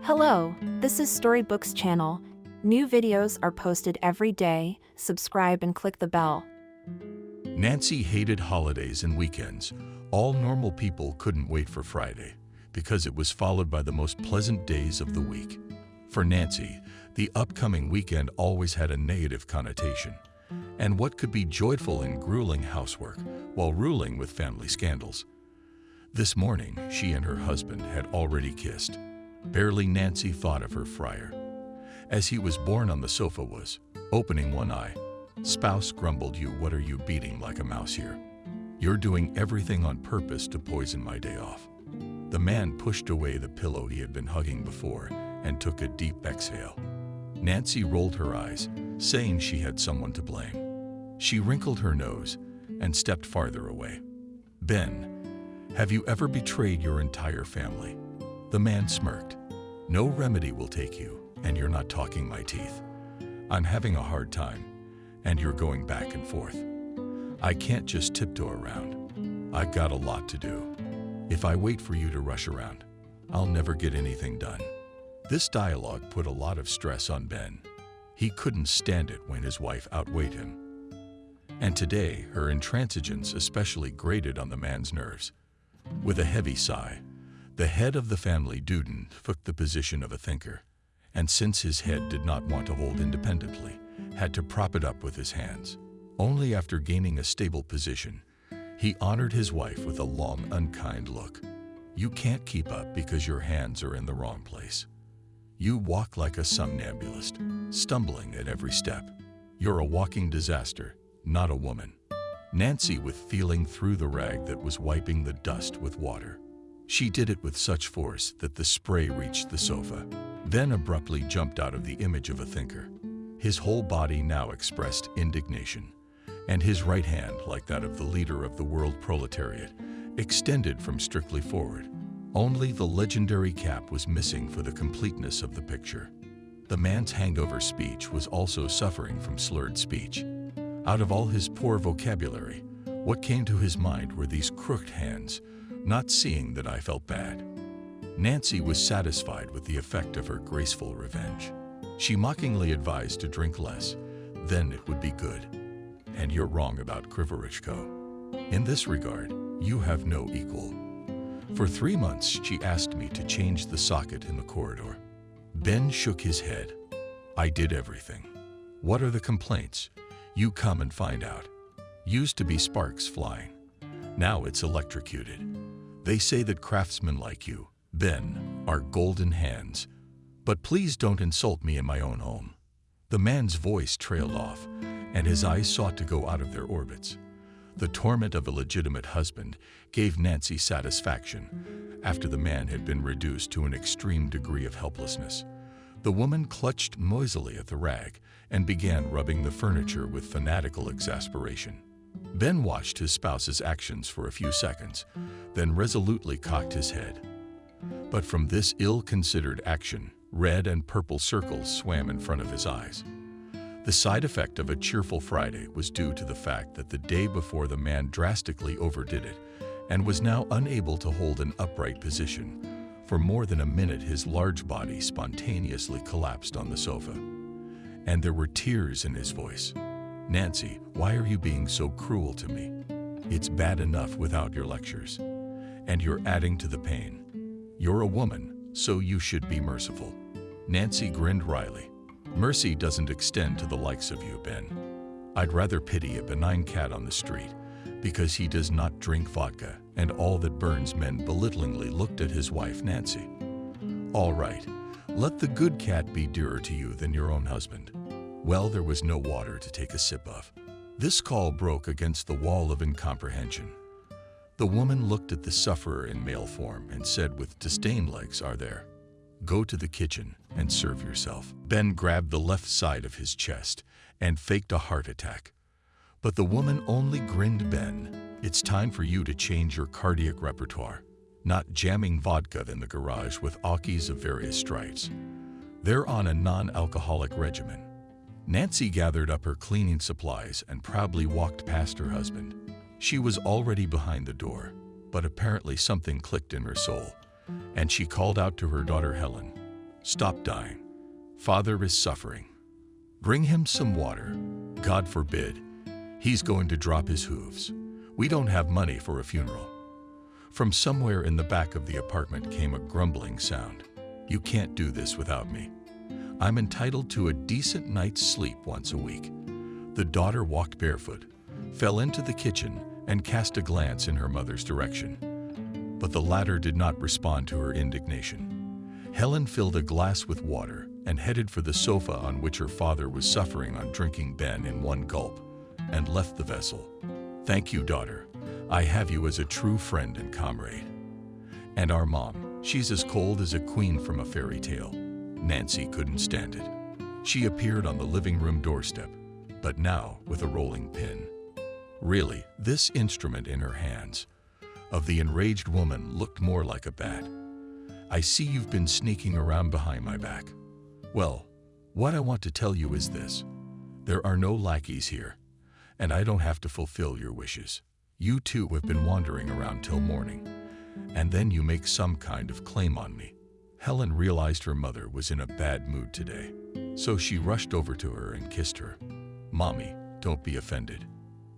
Hello, this is Storybooks channel. New videos are posted every day. Subscribe and click the bell. Nancy hated holidays and weekends. All normal people couldn't wait for Friday because it was followed by the most pleasant days of the week. For Nancy, the upcoming weekend always had a negative connotation. And what could be joyful in grueling housework while ruling with family scandals? This morning, she and her husband had already kissed. Barely Nancy thought of her friar. As he was born on the sofa was, opening one eye. Spouse grumbled, "You, what are you beating like a mouse here? You're doing everything on purpose to poison my day off." The man pushed away the pillow he had been hugging before and took a deep exhale. Nancy rolled her eyes, saying she had someone to blame. She wrinkled her nose and stepped farther away. "Ben, have you ever betrayed your entire family?" The man smirked. "No remedy will take you, and you're not talking my teeth. I'm having a hard time, and you're going back and forth. I can't just tiptoe around. I've got a lot to do. If I wait for you to rush around, I'll never get anything done." This dialogue put a lot of stress on Ben. He couldn't stand it when his wife outweighed him. And today, her intransigence especially grated on the man's nerves. With a heavy sigh, the head of the family Duden took the position of a thinker, and since his head did not want to hold independently, had to prop it up with his hands. Only after gaining a stable position, he honored his wife with a long, unkind look. "You can't keep up because your hands are in the wrong place. You walk like a somnambulist, stumbling at every step. You're a walking disaster, not a woman." Nancy was feeling through the rag that was wiping the dust with water. She did it with such force that the spray reached the sofa, then abruptly jumped out of the image of a thinker. His whole body now expressed indignation, and his right hand, like that of the leader of the world proletariat, extended from strictly forward. Only the legendary cap was missing for the completeness of the picture. The man's hangover speech was also suffering from slurred speech. Out of all his poor vocabulary, what came to his mind were these crooked hands, not seeing that I felt bad. Nancy was satisfied with the effect of her graceful revenge. She mockingly advised to drink less, then it would be good. "And you're wrong about Krivorishko. In this regard, you have no equal. For 3 months, she asked me to change the socket in the corridor." Ben shook his head. "I did everything. What are the complaints? You come and find out. Used to be sparks flying. Now it's electrocuted. They say that craftsmen like you, Ben, are golden hands. But please don't insult me in my own home." The man's voice trailed off, and his eyes sought to go out of their orbits. The torment of a legitimate husband gave Nancy satisfaction after the man had been reduced to an extreme degree of helplessness. The woman clutched noisily at the rag and began rubbing the furniture with fanatical exasperation. Ben watched his spouse's actions for a few seconds, then resolutely cocked his head. But from this ill-considered action, red and purple circles swam in front of his eyes. The side effect of a cheerful Friday was due to the fact that the day before the man drastically overdid it and was now unable to hold an upright position. For more than a minute, his large body spontaneously collapsed on the sofa. And there were tears in his voice. "Nancy, why are you being so cruel to me? It's bad enough without your lectures. And you're adding to the pain. You're a woman, so you should be merciful." Nancy grinned wryly. "Mercy doesn't extend to the likes of you, Ben. I'd rather pity a benign cat on the street because he does not drink vodka and all that burns." Men belittlingly looked at his wife, Nancy. "All right, let the good cat be dearer to you than your own husband." Well, there was no water to take a sip of. This call broke against the wall of incomprehension. The woman looked at the sufferer in male form and said with disdain, "Legs are there. Go to the kitchen and serve yourself." Ben grabbed the left side of his chest and faked a heart attack. But the woman only grinned. "Ben, it's time for you to change your cardiac repertoire. Not jamming vodka in the garage with Akis of various stripes. They're on a non-alcoholic regimen." Nancy gathered up her cleaning supplies and proudly walked past her husband. She was already behind the door, but apparently something clicked in her soul, and she called out to her daughter Helen, Stop dying. Father is suffering. Bring him some water. God forbid. He's going to drop his hooves. We don't have money for a funeral." From somewhere in the back of the apartment came a grumbling sound. "You can't do this without me. I'm entitled to a decent night's sleep once a week." The daughter walked barefoot, fell into the kitchen, and cast a glance in her mother's direction. But the latter did not respond to her indignation. Helen filled a glass with water and headed for the sofa on which her father was suffering on drinking Ben in one gulp, and left the vessel. "Thank you, daughter. I have you as a true friend and comrade. And our mom, she's as cold as a queen from a fairy tale." Nancy couldn't stand it. She appeared on the living room doorstep, but now with a rolling pin. Really, this instrument in her hands of the enraged woman looked more like a bat. "I see you've been sneaking around behind my back. Well, what I want to tell you is this. There are no lackeys here, and I don't have to fulfill your wishes. You too have been wandering around till morning, and then you make some kind of claim on me." Helen realized her mother was in a bad mood today, so she rushed over to her and kissed her. "Mommy, don't be offended.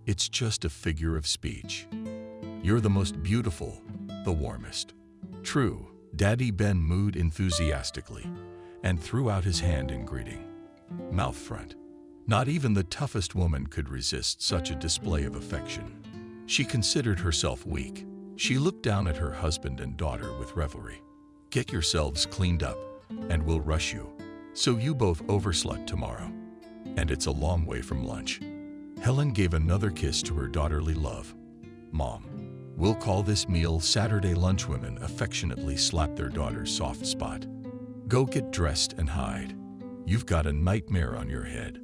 It's just a figure of speech. You're the most beautiful, the warmest." "True," Daddy Ben mooed enthusiastically and threw out his hand in greeting. Mouth front. Not even the toughest woman could resist such a display of affection. She considered herself weak. She looked down at her husband and daughter with revelry. "Get yourselves cleaned up, and we'll rush you, so you both overslept tomorrow. And it's a long way from lunch." Helen gave another kiss to her daughterly love. "Mom, we'll call this meal Saturday lunch." Women affectionately slapped their daughter's soft spot. "Go get dressed and hide. You've got a nightmare on your head.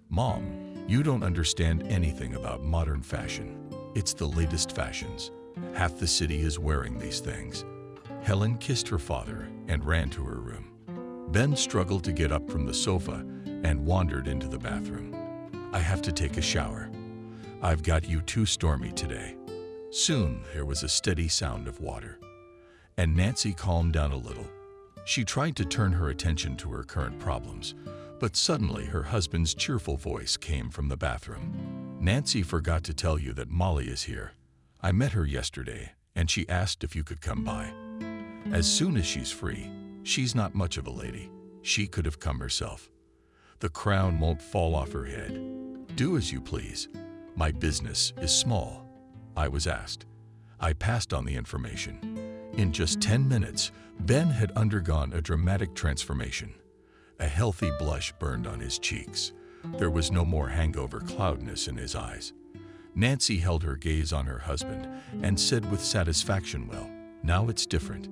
Mom, you don't understand anything about modern fashion. It's the latest fashions. Half the city is wearing these things." Helen kissed her father and ran to her room. Ben struggled to get up from the sofa and wandered into the bathroom. "I have to take a shower. I've got you too stormy today." Soon there was a steady sound of water, and Nancy calmed down a little. She tried to turn her attention to her current problems, but suddenly her husband's cheerful voice came from the bathroom. "Nancy forgot to tell you that Molly is here. I met her yesterday, and she asked if you could come by. As soon as she's free. She's not much of a lady. She could have come herself. The crown won't fall off her head. Do as you please. My business is small." I was asked. I passed on the information. In just 10 minutes, Ben had undergone a dramatic transformation. A healthy blush burned on his cheeks. There was no more hangover cloudiness in his eyes. Nancy held her gaze on her husband and said with satisfaction, "Well, now it's different.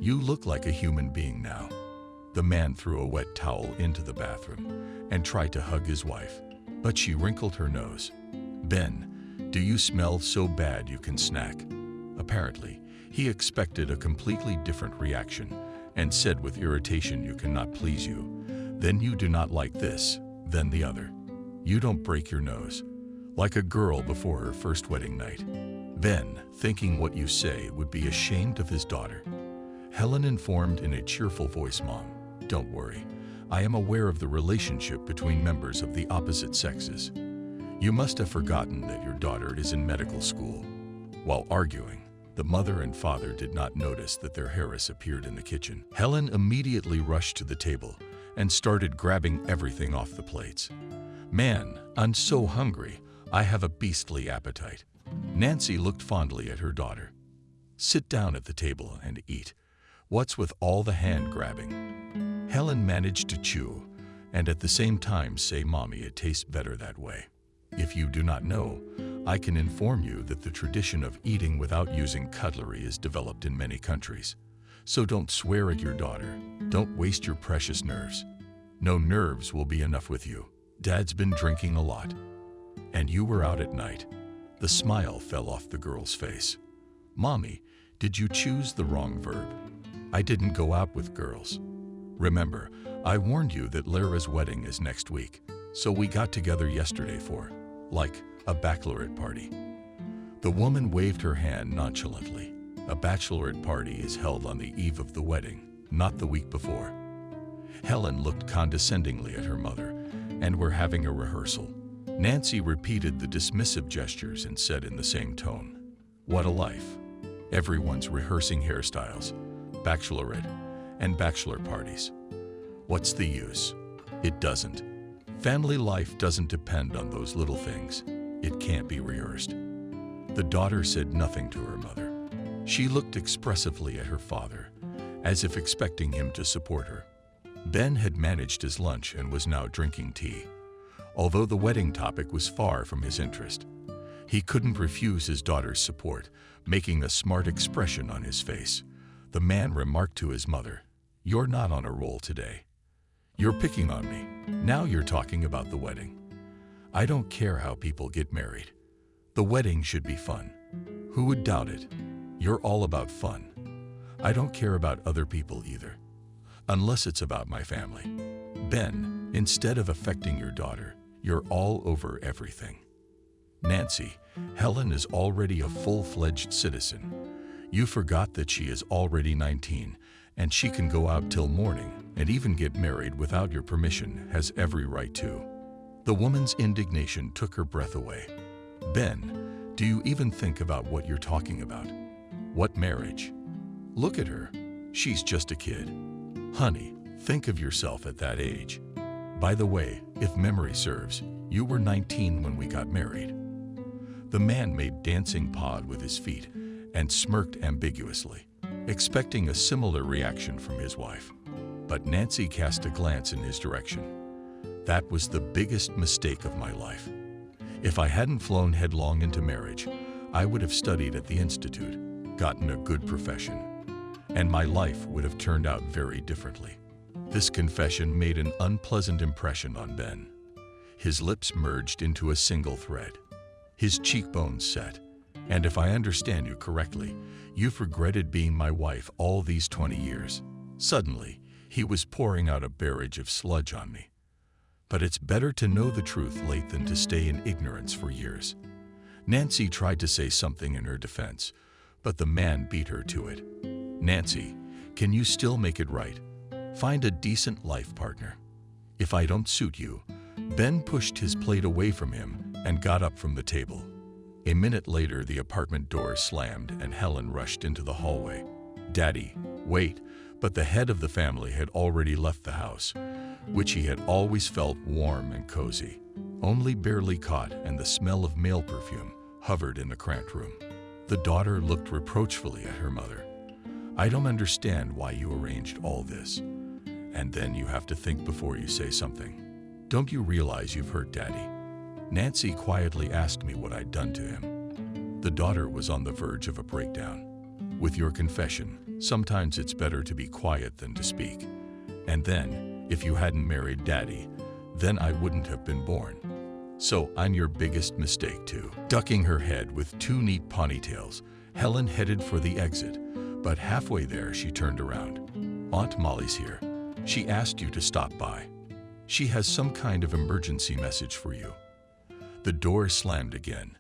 You look like a human being now." The man threw a wet towel into the bathroom and tried to hug his wife, but she wrinkled her nose. "Ben, do you smell so bad you can snack?" Apparently, he expected a completely different reaction and said with irritation, "You cannot please you. Then you do not like this, then the other. You don't break your nose. Like a girl before her first wedding night." Ben, thinking what you say, would be ashamed of his daughter. Helen informed in a cheerful voice, "Mom, don't worry. I am aware of the relationship between members of the opposite sexes. You must have forgotten that your daughter is in medical school." While arguing, the mother and father did not notice that their heiress appeared in the kitchen. Helen immediately rushed to the table and started grabbing everything off the plates. "Man, I'm so hungry. I have a beastly appetite." Nancy looked fondly at her daughter. "Sit down at the table and eat. What's with all the hand-grabbing?" Helen managed to chew and at the same time say, "Mommy, it tastes better that way. If you do not know, I can inform you that the tradition of eating without using cutlery is developed in many countries. So don't swear at your daughter. Don't waste your precious nerves. No nerves will be enough with you. Dad's been drinking a lot. And you were out at night." The smile fell off the girl's face. "Mommy, did you choose the wrong verb? I didn't go out with girls. Remember, I warned you that Lara's wedding is next week, so we got together yesterday for, like, a bachelorette party." The woman waved her hand nonchalantly. "A bachelorette party is held on the eve of the wedding, not the week before." Helen looked condescendingly at her mother, and we're having a rehearsal. Nancy repeated the dismissive gestures and said in the same tone, "What a life. Everyone's rehearsing hairstyles, bachelorette, and bachelor parties. What's the use? It doesn't. Family life doesn't depend on those little things. It can't be rehearsed." The daughter said nothing to her mother. She looked expressively at her father, as if expecting him to support her. Ben had managed his lunch and was now drinking tea. Although the wedding topic was far from his interest, he couldn't refuse his daughter's support, making a smart expression on his face. The man remarked to his mother, "You're not on a roll today. You're picking on me. Now you're talking about the wedding. I don't care how people get married. The wedding should be fun. Who would doubt it? You're all about fun. I don't care about other people either, unless it's about my family. Ben, instead of affecting your daughter, you're all over everything." Nancy, Helen is already a full-fledged citizen. You forgot that she is already 19, and she can go out till morning and even get married without your permission, has every right to. The woman's indignation took her breath away. Ben, do you even think about what you're talking about? What marriage? Look at her. She's just a kid. Honey, think of yourself at that age. By the way, if memory serves, you were 19 when we got married. The man made dancing pod with his feet and smirked ambiguously, expecting a similar reaction from his wife. But Nancy cast a glance in his direction. That was the biggest mistake of my life. If I hadn't flown headlong into marriage, I would have studied at the Institute, gotten a good profession, and my life would have turned out very differently. This confession made an unpleasant impression on Ben. His lips merged into a single thread. His cheekbones set, and if I understand you correctly, you've regretted being my wife all these 20 years. Suddenly, he was pouring out a barrage of sludge on me. But it's better to know the truth late than to stay in ignorance for years. Nancy tried to say something in her defense, but the man beat her to it. Nancy, can you still make it right? Find a decent life partner. If I don't suit you. Ben pushed his plate away from him and got up from the table. A minute later, the apartment door slammed and Helen rushed into the hallway. "Daddy, wait," but the head of the family had already left the house, which he had always felt warm and cozy, only barely caught, and the smell of male perfume hovered in the cramped room. The daughter looked reproachfully at her mother. "I don't understand why you arranged all this. And then you have to think before you say something. Don't you realize you've hurt Daddy?" Nancy quietly asked me what I'd done to him. The daughter was on the verge of a breakdown. "With your confession, sometimes it's better to be quiet than to speak. And then, if you hadn't married Daddy, then I wouldn't have been born. So I'm your biggest mistake too." Ducking her head with two neat ponytails, Helen headed for the exit, but halfway there she turned around. "Aunt Molly's here. She asked you to stop by. She has some kind of emergency message for you." The door slammed again,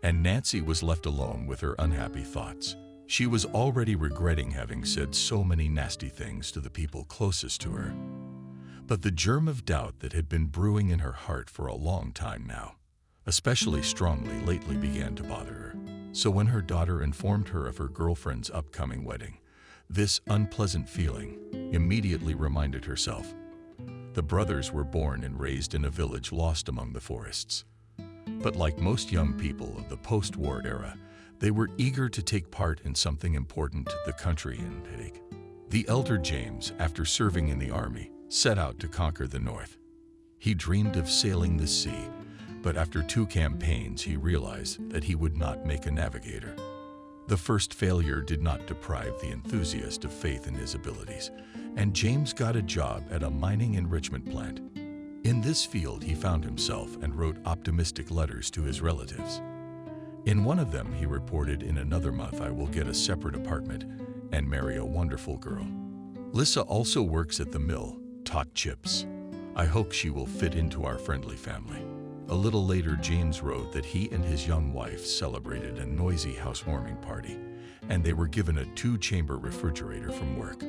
and Nancy was left alone with her unhappy thoughts. She was already regretting having said so many nasty things to the people closest to her. But the germ of doubt that had been brewing in her heart for a long time now, especially strongly lately, began to bother her. So when her daughter informed her of her girlfriend's upcoming wedding, this unpleasant feeling immediately reminded herself. The brothers were born and raised in a village lost among the forests. But like most young people of the post-war era, they were eager to take part in something important the country and take. The elder James, after serving in the army, set out to conquer the North. He dreamed of sailing the sea, but after 2 campaigns he realized that he would not make a navigator. The first failure did not deprive the enthusiast of faith in his abilities, and James got a job at a mining enrichment plant. In this field he found himself and wrote optimistic letters to his relatives. In one of them he reported, "In another month I will get a separate apartment and marry a wonderful girl. Lissa also works at the mill, taught chips. I hope she will fit into our friendly family." A little later, James wrote that he and his young wife celebrated a noisy housewarming party, and they were given a 2-chamber refrigerator from work.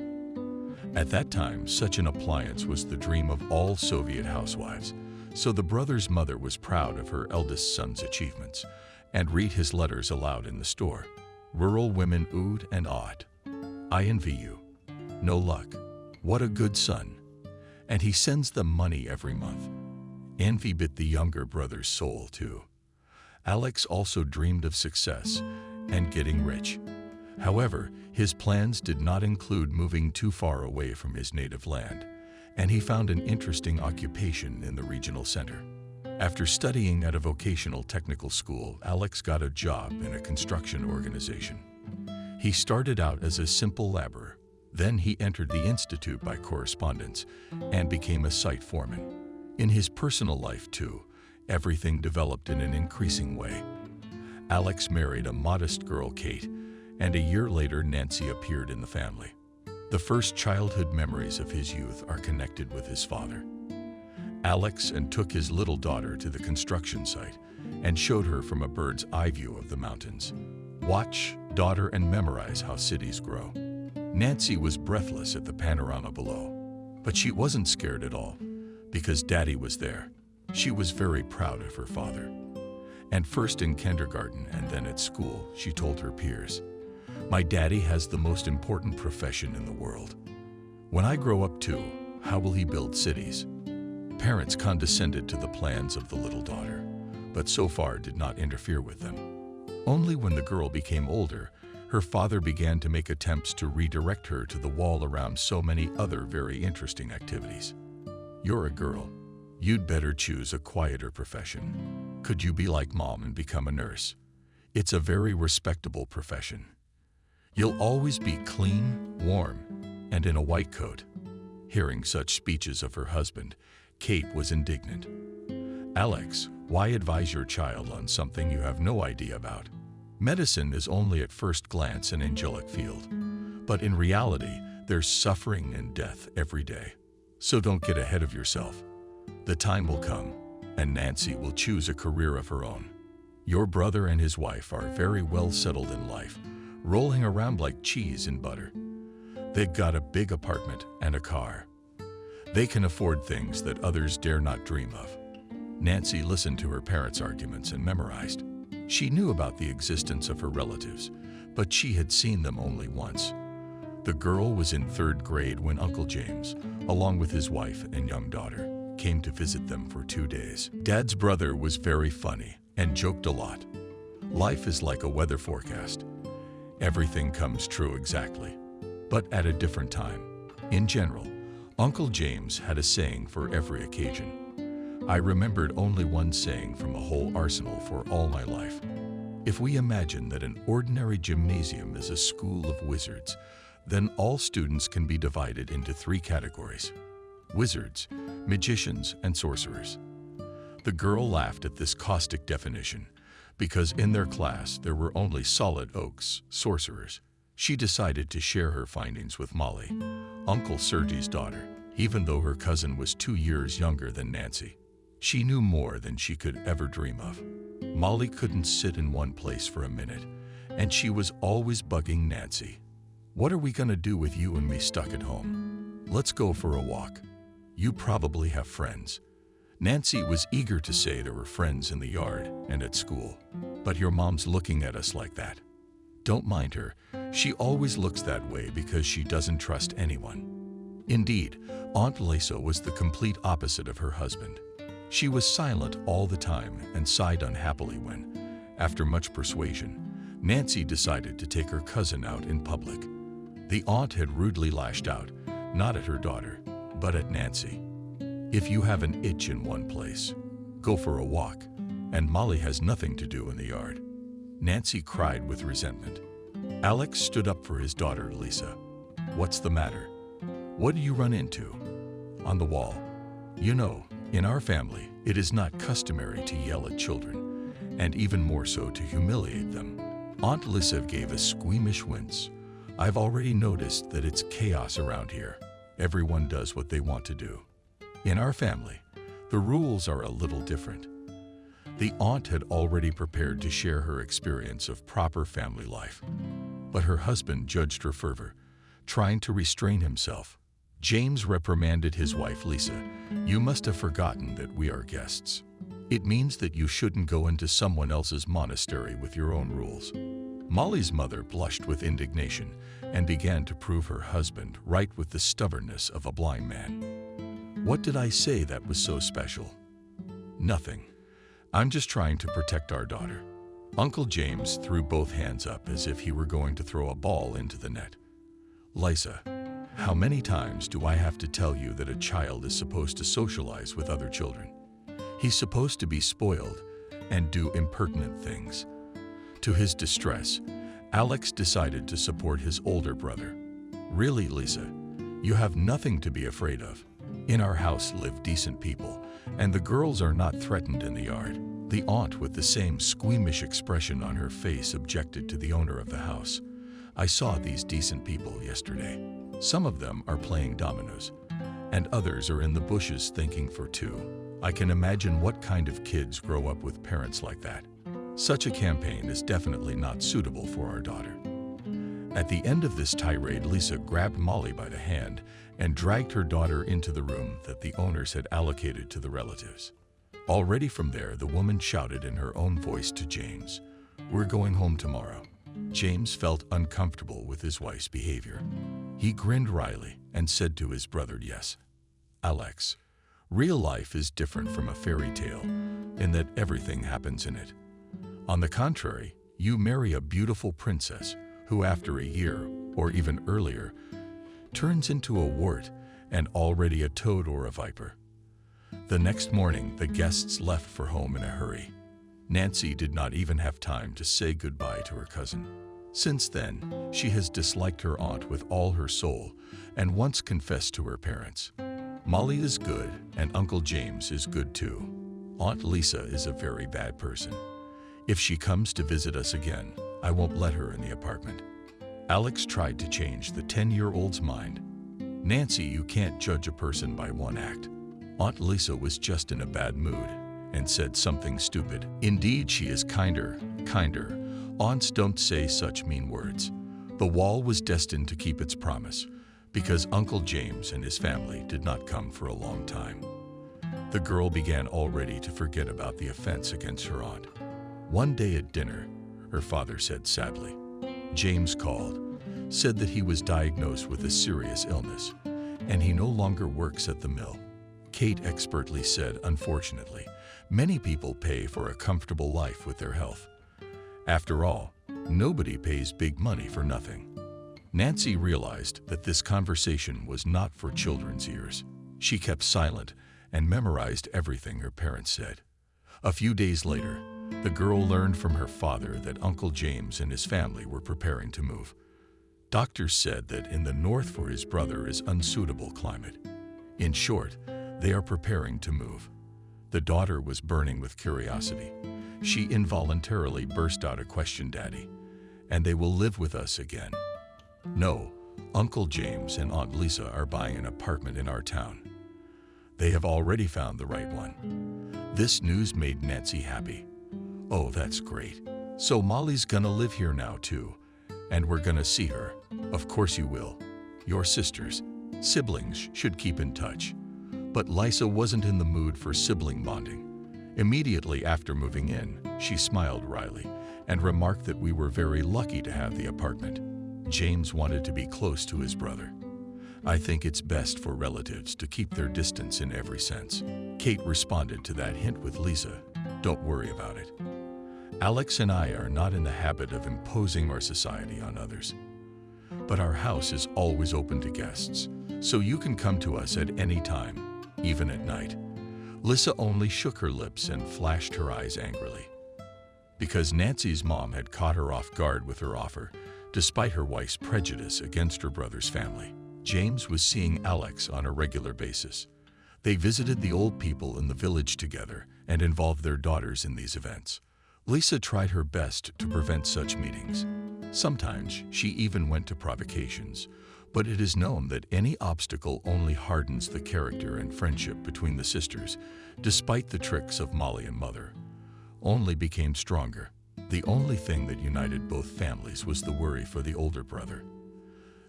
At that time, such an appliance was the dream of all Soviet housewives, so the brother's mother was proud of her eldest son's achievements and read his letters aloud in the store. Rural women oohed and awed. "I envy you. No luck. What a good son. And he sends them money every month." Envy bit the younger brother's soul too. Alex also dreamed of success and getting rich. However, his plans did not include moving too far away from his native land, and he found an interesting occupation in the regional center. After studying at a vocational technical school, Alex got a job in a construction organization. He started out as a simple laborer. Then he entered the institute by correspondence and became a site foreman. In his personal life, too, everything developed in an increasing way. Alex married a modest girl, Kate, and a year later Nancy appeared in the family. The first childhood memories of his youth are connected with his father. Alex took his little daughter to the construction site and showed her from a bird's eye view of the mountains. Watch, daughter, and memorize how cities grow. Nancy was breathless at the panorama below, but she wasn't scared at all because Daddy was there. She was very proud of her father. And first in kindergarten and then at school, she told her peers, "My daddy has the most important profession in the world. When I grow up too, how will he build cities?" Parents condescended to the plans of the little daughter, but so far did not interfere with them. Only when the girl became older, her father began to make attempts to redirect her to the wall around so many other very interesting activities. "You're a girl. You'd better choose a quieter profession. Could you be like Mom and become a nurse? It's a very respectable profession. You'll always be clean, warm, and in a white coat." Hearing such speeches of her husband, Kate was indignant. "Alex, why advise your child on something you have no idea about? Medicine is only at first glance an angelic field, but in reality, there's suffering and death every day. So don't get ahead of yourself. The time will come, and Nancy will choose a career of her own. Your brother and his wife are very well settled in life, rolling around like cheese in butter. They've got a big apartment and a car. They can afford things that others dare not dream of." Nancy listened to her parents' arguments and memorized. She knew about the existence of her relatives, but she had seen them only once. The girl was in 3rd grade when Uncle James, along with his wife and young daughter, came to visit them for 2 days. Dad's brother was very funny and joked a lot. Life is like a weather forecast. Everything comes true exactly, but at a different time. In general, Uncle James had a saying for every occasion. I remembered only one saying from a whole arsenal for all my life. If we imagine that an ordinary gymnasium is a school of wizards, then all students can be divided into 3 categories: wizards, magicians, and sorcerers. The girl laughed at this caustic definition because in their class there were only solid oaks, sorcerers. She decided to share her findings with Molly, Uncle Sergei's daughter, even though her cousin was 2 years younger than Nancy. She knew more than she could ever dream of. Molly couldn't sit in one place for a minute, and she was always bugging Nancy. "What are we going to do with you and me stuck at home? Let's go for a walk. You probably have friends." Nancy was eager to say there were friends in the yard and at school. "But your mom's looking at us like that." Don't mind her. She always looks that way because she doesn't trust anyone. Indeed, Aunt Lisa was the complete opposite of her husband. She was silent all the time and sighed unhappily when, after much persuasion, Nancy decided to take her cousin out in public. The aunt had rudely lashed out, not at her daughter, but at Nancy. "If you have an itch in one place, go for a walk, and Molly has nothing to do in the yard." Nancy cried with resentment. Alex stood up for his daughter, Lisa. "What's the matter? What did you run into?" "On the wall. You know, in our family, it is not customary to yell at children, and even more so to humiliate them." Aunt Lisa gave a squeamish wince. "I've already noticed that it's chaos around here. Everyone does what they want to do. In our family, the rules are a little different." The aunt had already prepared to share her experience of proper family life, but her husband judged her fervor, trying to restrain himself. James reprimanded his wife, Lisa. "You must have forgotten that we are guests. It means that you shouldn't go into someone else's monastery with your own rules." Molly's mother blushed with indignation and began to prove her husband right with the stubbornness of a blind man. "What did I say that was so special?" "Nothing. I'm just trying to protect our daughter." Uncle James threw both hands up as if he were going to throw a ball into the net. "Lisa, how many times do I have to tell you that a child is supposed to socialize with other children? He's supposed to be spoiled and do impertinent things." To his distress, Alex decided to support his older brother. "Really, Lisa, you have nothing to be afraid of. In our house live decent people, and the girls are not threatened in the yard." The aunt, with the same squeamish expression on her face, objected to the owner of the house. "I saw these decent people yesterday. Some of them are playing dominoes, and others are in the bushes thinking for two. I can imagine what kind of kids grow up with parents like that. Such a campaign is definitely not suitable for our daughter." At the end of this tirade, Lisa grabbed Molly by the hand and dragged her daughter into the room that the owners had allocated to the relatives. Already from there, the woman shouted in her own voice to James, "We're going home tomorrow." James felt uncomfortable with his wife's behavior. He grinned wryly and said to his brother, "Yes, Alex, real life is different from a fairy tale in that everything happens in it. On the contrary, you marry a beautiful princess who, after a year or even earlier, turns into a wart and already a toad or a viper." The next morning, the guests left for home in a hurry. Nancy did not even have time to say goodbye to her cousin. Since then, she has disliked her aunt with all her soul and once confessed to her parents. Molly is good, and Uncle James is good too. Aunt Lisa is a very bad person. If she comes to visit us again, I won't let her in the apartment. Alex tried to change the 10-year-old's mind. "Nancy, you can't judge a person by one act." Aunt Lisa was just in a bad mood and said something stupid. "Indeed, she is kinder. Aunts don't say such mean words." The wall was destined to keep its promise because Uncle James and his family did not come for a long time. The girl began already to forget about the offense against her aunt. One day at dinner, her father said sadly. James called, said that he was diagnosed with a serious illness, and he no longer works at the mill. Kate expertly said, "Unfortunately, many people pay for a comfortable life with their health. After all, nobody pays big money for nothing." Nancy realized that this conversation was not for children's ears. She kept silent and memorized everything her parents said. A few days later, the girl learned from her father that Uncle James and his family were preparing to move. Doctors said that in the north for his brother is unsuitable climate. In short, they are preparing to move. The daughter was burning with curiosity. She involuntarily burst out a question, "Daddy, and they will live with us again?" "No, Uncle James and Aunt Lisa are buying an apartment in our town. They have already found the right one." This news made Nancy happy. "Oh, that's great. So Molly's gonna live here now too, and we're gonna see her." "Of course you will. Your sisters, siblings should keep in touch." But Lisa wasn't in the mood for sibling bonding. Immediately after moving in, she smiled wryly and remarked that we were very lucky to have the apartment. James wanted to be close to his brother. "I think it's best for relatives to keep their distance in every sense." Kate responded to that hint with, "Lisa, don't worry about it. Alex and I are not in the habit of imposing our society on others. But our house is always open to guests, so you can come to us at any time, even at night." Lisa only shook her lips and flashed her eyes angrily. Because Nancy's mom had caught her off guard with her offer, despite her wife's prejudice against her brother's family. James was seeing Alex on a regular basis. They visited the old people in the village together and involved their daughters in these events. Lisa tried her best to prevent such meetings. Sometimes she even went to provocations, but it is known that any obstacle only hardens the character and friendship between the sisters, despite the tricks of Molly and Mother, only became stronger. The only thing that united both families was the worry for the older brother.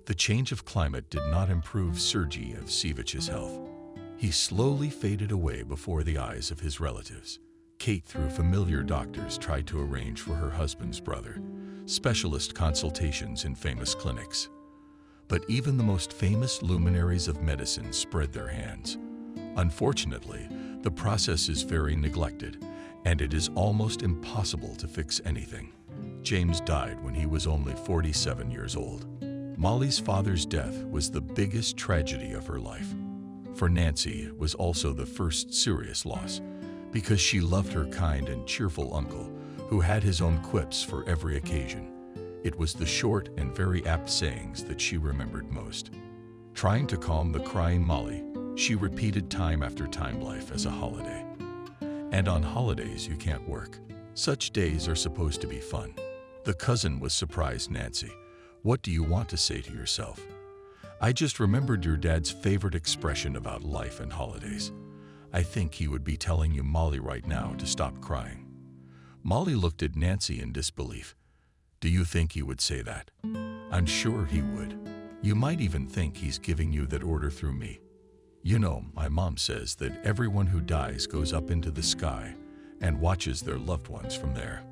The change of climate did not improve Sergei Evseevich's health. He slowly faded away before the eyes of his relatives. Kate, through familiar doctors, tried to arrange for her husband's brother specialist consultations in famous clinics. But even the most famous luminaries of medicine spread their hands. Unfortunately, the process is very neglected, and it is almost impossible to fix anything. James died when he was only 47 years old. Molly's father's death was the biggest tragedy of her life. For Nancy, it was also the first serious loss, because she loved her kind and cheerful uncle, who had his own quips for every occasion. It was the short and very apt sayings that she remembered most. Trying to calm the crying Molly, she repeated time after time, life as a holiday. And on holidays you can't work. Such days are supposed to be fun. The cousin was surprised. Nancy, what do you want to say to yourself? I just remembered your dad's favorite expression about life and holidays. I think he would be telling you, Molly, right now to stop crying. Molly looked at Nancy in disbelief. Do you think he would say that? I'm sure he would. You might even think he's giving you that order through me. You know, my mom says that everyone who dies goes up into the sky and watches their loved ones from there.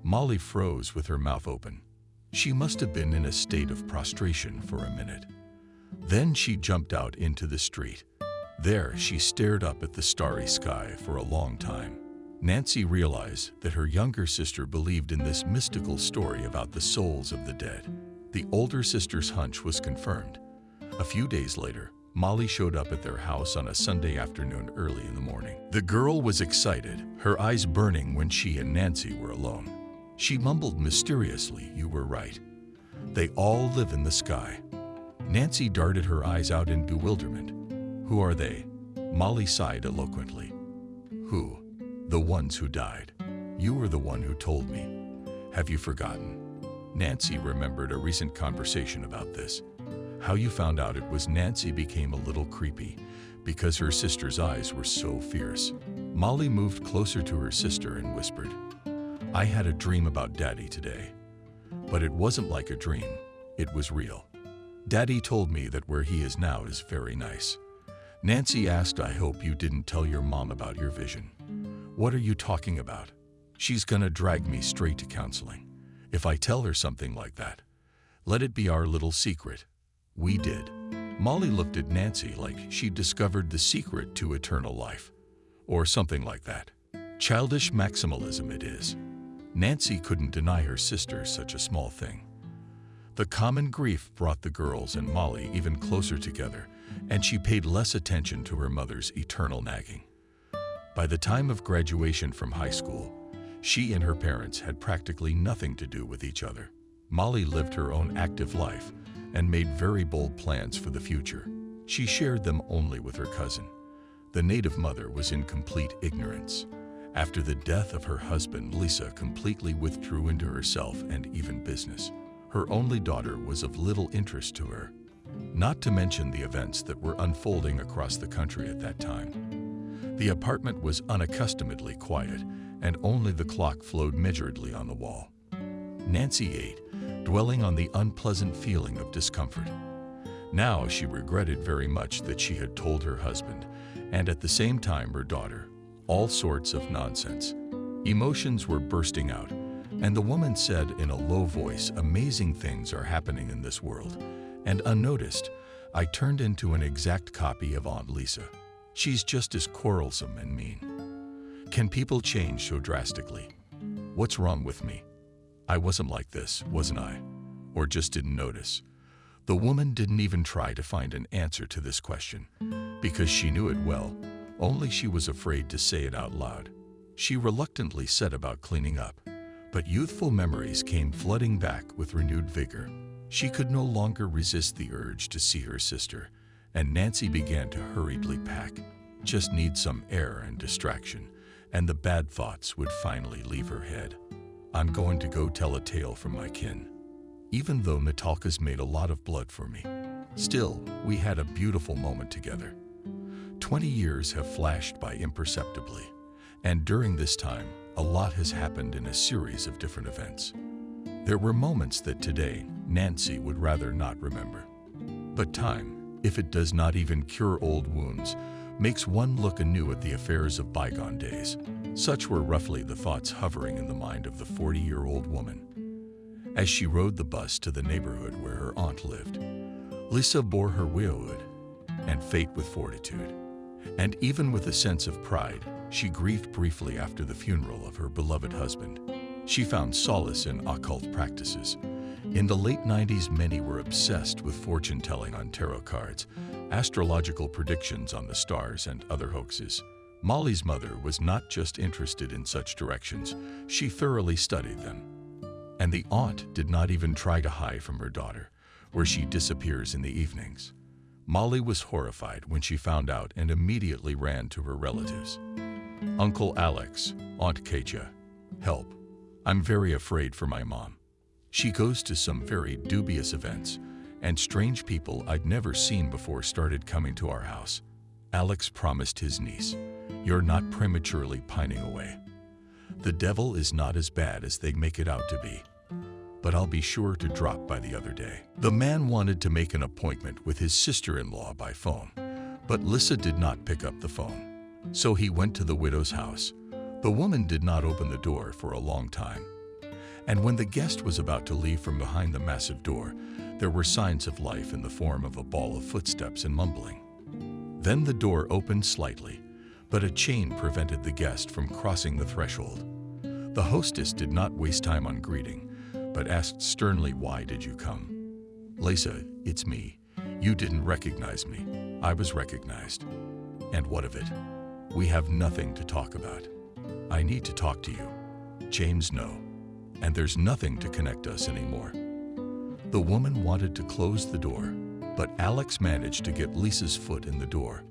Molly froze with her mouth open. She must have been in a state of prostration for a minute. Then she jumped out into the street. There she stared up at the starry sky for a long time. Nancy realized that her younger sister believed in this mystical story about the souls of the dead. The older sister's hunch was confirmed. A few days later, Molly showed up at their house on a Sunday afternoon early in the morning. The girl was excited, her eyes burning when she and Nancy were alone. She mumbled mysteriously, "You were right. They all live in the sky." Nancy darted her eyes out in bewilderment. "Who are they?" Molly sighed eloquently. "Who? The ones who died. You were the one who told me. Have you forgotten?" Nancy remembered a recent conversation about this. How you found out it was. Nancy became a little creepy because her sister's eyes were so fierce. Molly moved closer to her sister and whispered, "I had a dream about Daddy today. But it wasn't like a dream, it was real. Daddy told me that where he is now is very nice." Nancy asked, "I hope you didn't tell your mom about your vision." "What are you talking about? She's gonna drag me straight to counseling if I tell her something like that. Let it be our little secret." "We did." Molly looked at Nancy like she'd discovered the secret to eternal life, or something like that. Childish maximalism it is. Nancy couldn't deny her sister such a small thing. The common grief brought the girls and Molly even closer together, and she paid less attention to her mother's eternal nagging. By the time of graduation from high school, she and her parents had practically nothing to do with each other. Molly lived her own active life and made very bold plans for the future. She shared them only with her cousin. The native mother was in complete ignorance. After the death of her husband, Lisa completely withdrew into herself and even business. Her only daughter was of little interest to her, not to mention the events that were unfolding across the country at that time. The apartment was unaccustomedly quiet, and only the clock flowed measuredly on the wall. Nancy ate, dwelling on the unpleasant feeling of discomfort. Now she regretted very much that she had told her husband, and at the same time her daughter, all sorts of nonsense. Emotions were bursting out, and the woman said in a low voice, "Amazing things are happening in this world," and unnoticed, I turned into an exact copy of Aunt Lisa. She's just as quarrelsome and mean. Can people change so drastically? What's wrong with me? I wasn't like this, wasn't I? Or just didn't notice? The woman didn't even try to find an answer to this question, because she knew it well, only she was afraid to say it out loud. She reluctantly set about cleaning up, but youthful memories came flooding back with renewed vigor. She could no longer resist the urge to see her sister, and Nancy began to hurriedly pack. Just need some air and distraction, and the bad thoughts would finally leave her head. I'm going to go tell a tale from my kin. Even though Natalka's made a lot of blood for me, still, we had a beautiful moment together. 20 years have flashed by imperceptibly, and during this time, a lot has happened in a series of different events. There were moments that today Nancy would rather not remember. But time, if it does not even cure old wounds, makes one look anew at the affairs of bygone days. Such were roughly the thoughts hovering in the mind of the 40-year-old woman as she rode the bus to the neighborhood where her aunt lived. Lisa bore her widowhood and fate with fortitude, and even with a sense of pride, she grieved briefly after the funeral of her beloved husband. She found solace in occult practices. In the late 90s, many were obsessed with fortune-telling on tarot cards, astrological predictions on the stars, and other hoaxes. Molly's mother was not just interested in such directions, she thoroughly studied them. And the aunt did not even try to hide from her daughter, where she disappears in the evenings. Molly was horrified when she found out and immediately ran to her relatives. Uncle Alex, Aunt Katja, help. I'm very afraid for my mom. She goes to some very dubious events, and strange people I'd never seen before started coming to our house. Alex promised his niece, "You're not prematurely pining away. The devil is not as bad as they make it out to be, but I'll be sure to drop by the other day." The man wanted to make an appointment with his sister-in-law by phone, but Lisa did not pick up the phone. So he went to the widow's house. The woman did not open the door for a long time. And when the guest was about to leave from behind the massive door, there were signs of life in the form of a ball of footsteps and mumbling. Then the door opened slightly, but a chain prevented the guest from crossing the threshold. The hostess did not waste time on greeting, but asked sternly, "Why did you come?" "Lisa, it's me. You didn't recognize me. I was recognized." "And what of it?" "We have nothing to talk about. I need to talk to you." "James, no. And there's nothing to connect us anymore." The woman wanted to close the door, but Alex managed to get Lisa's foot in the door.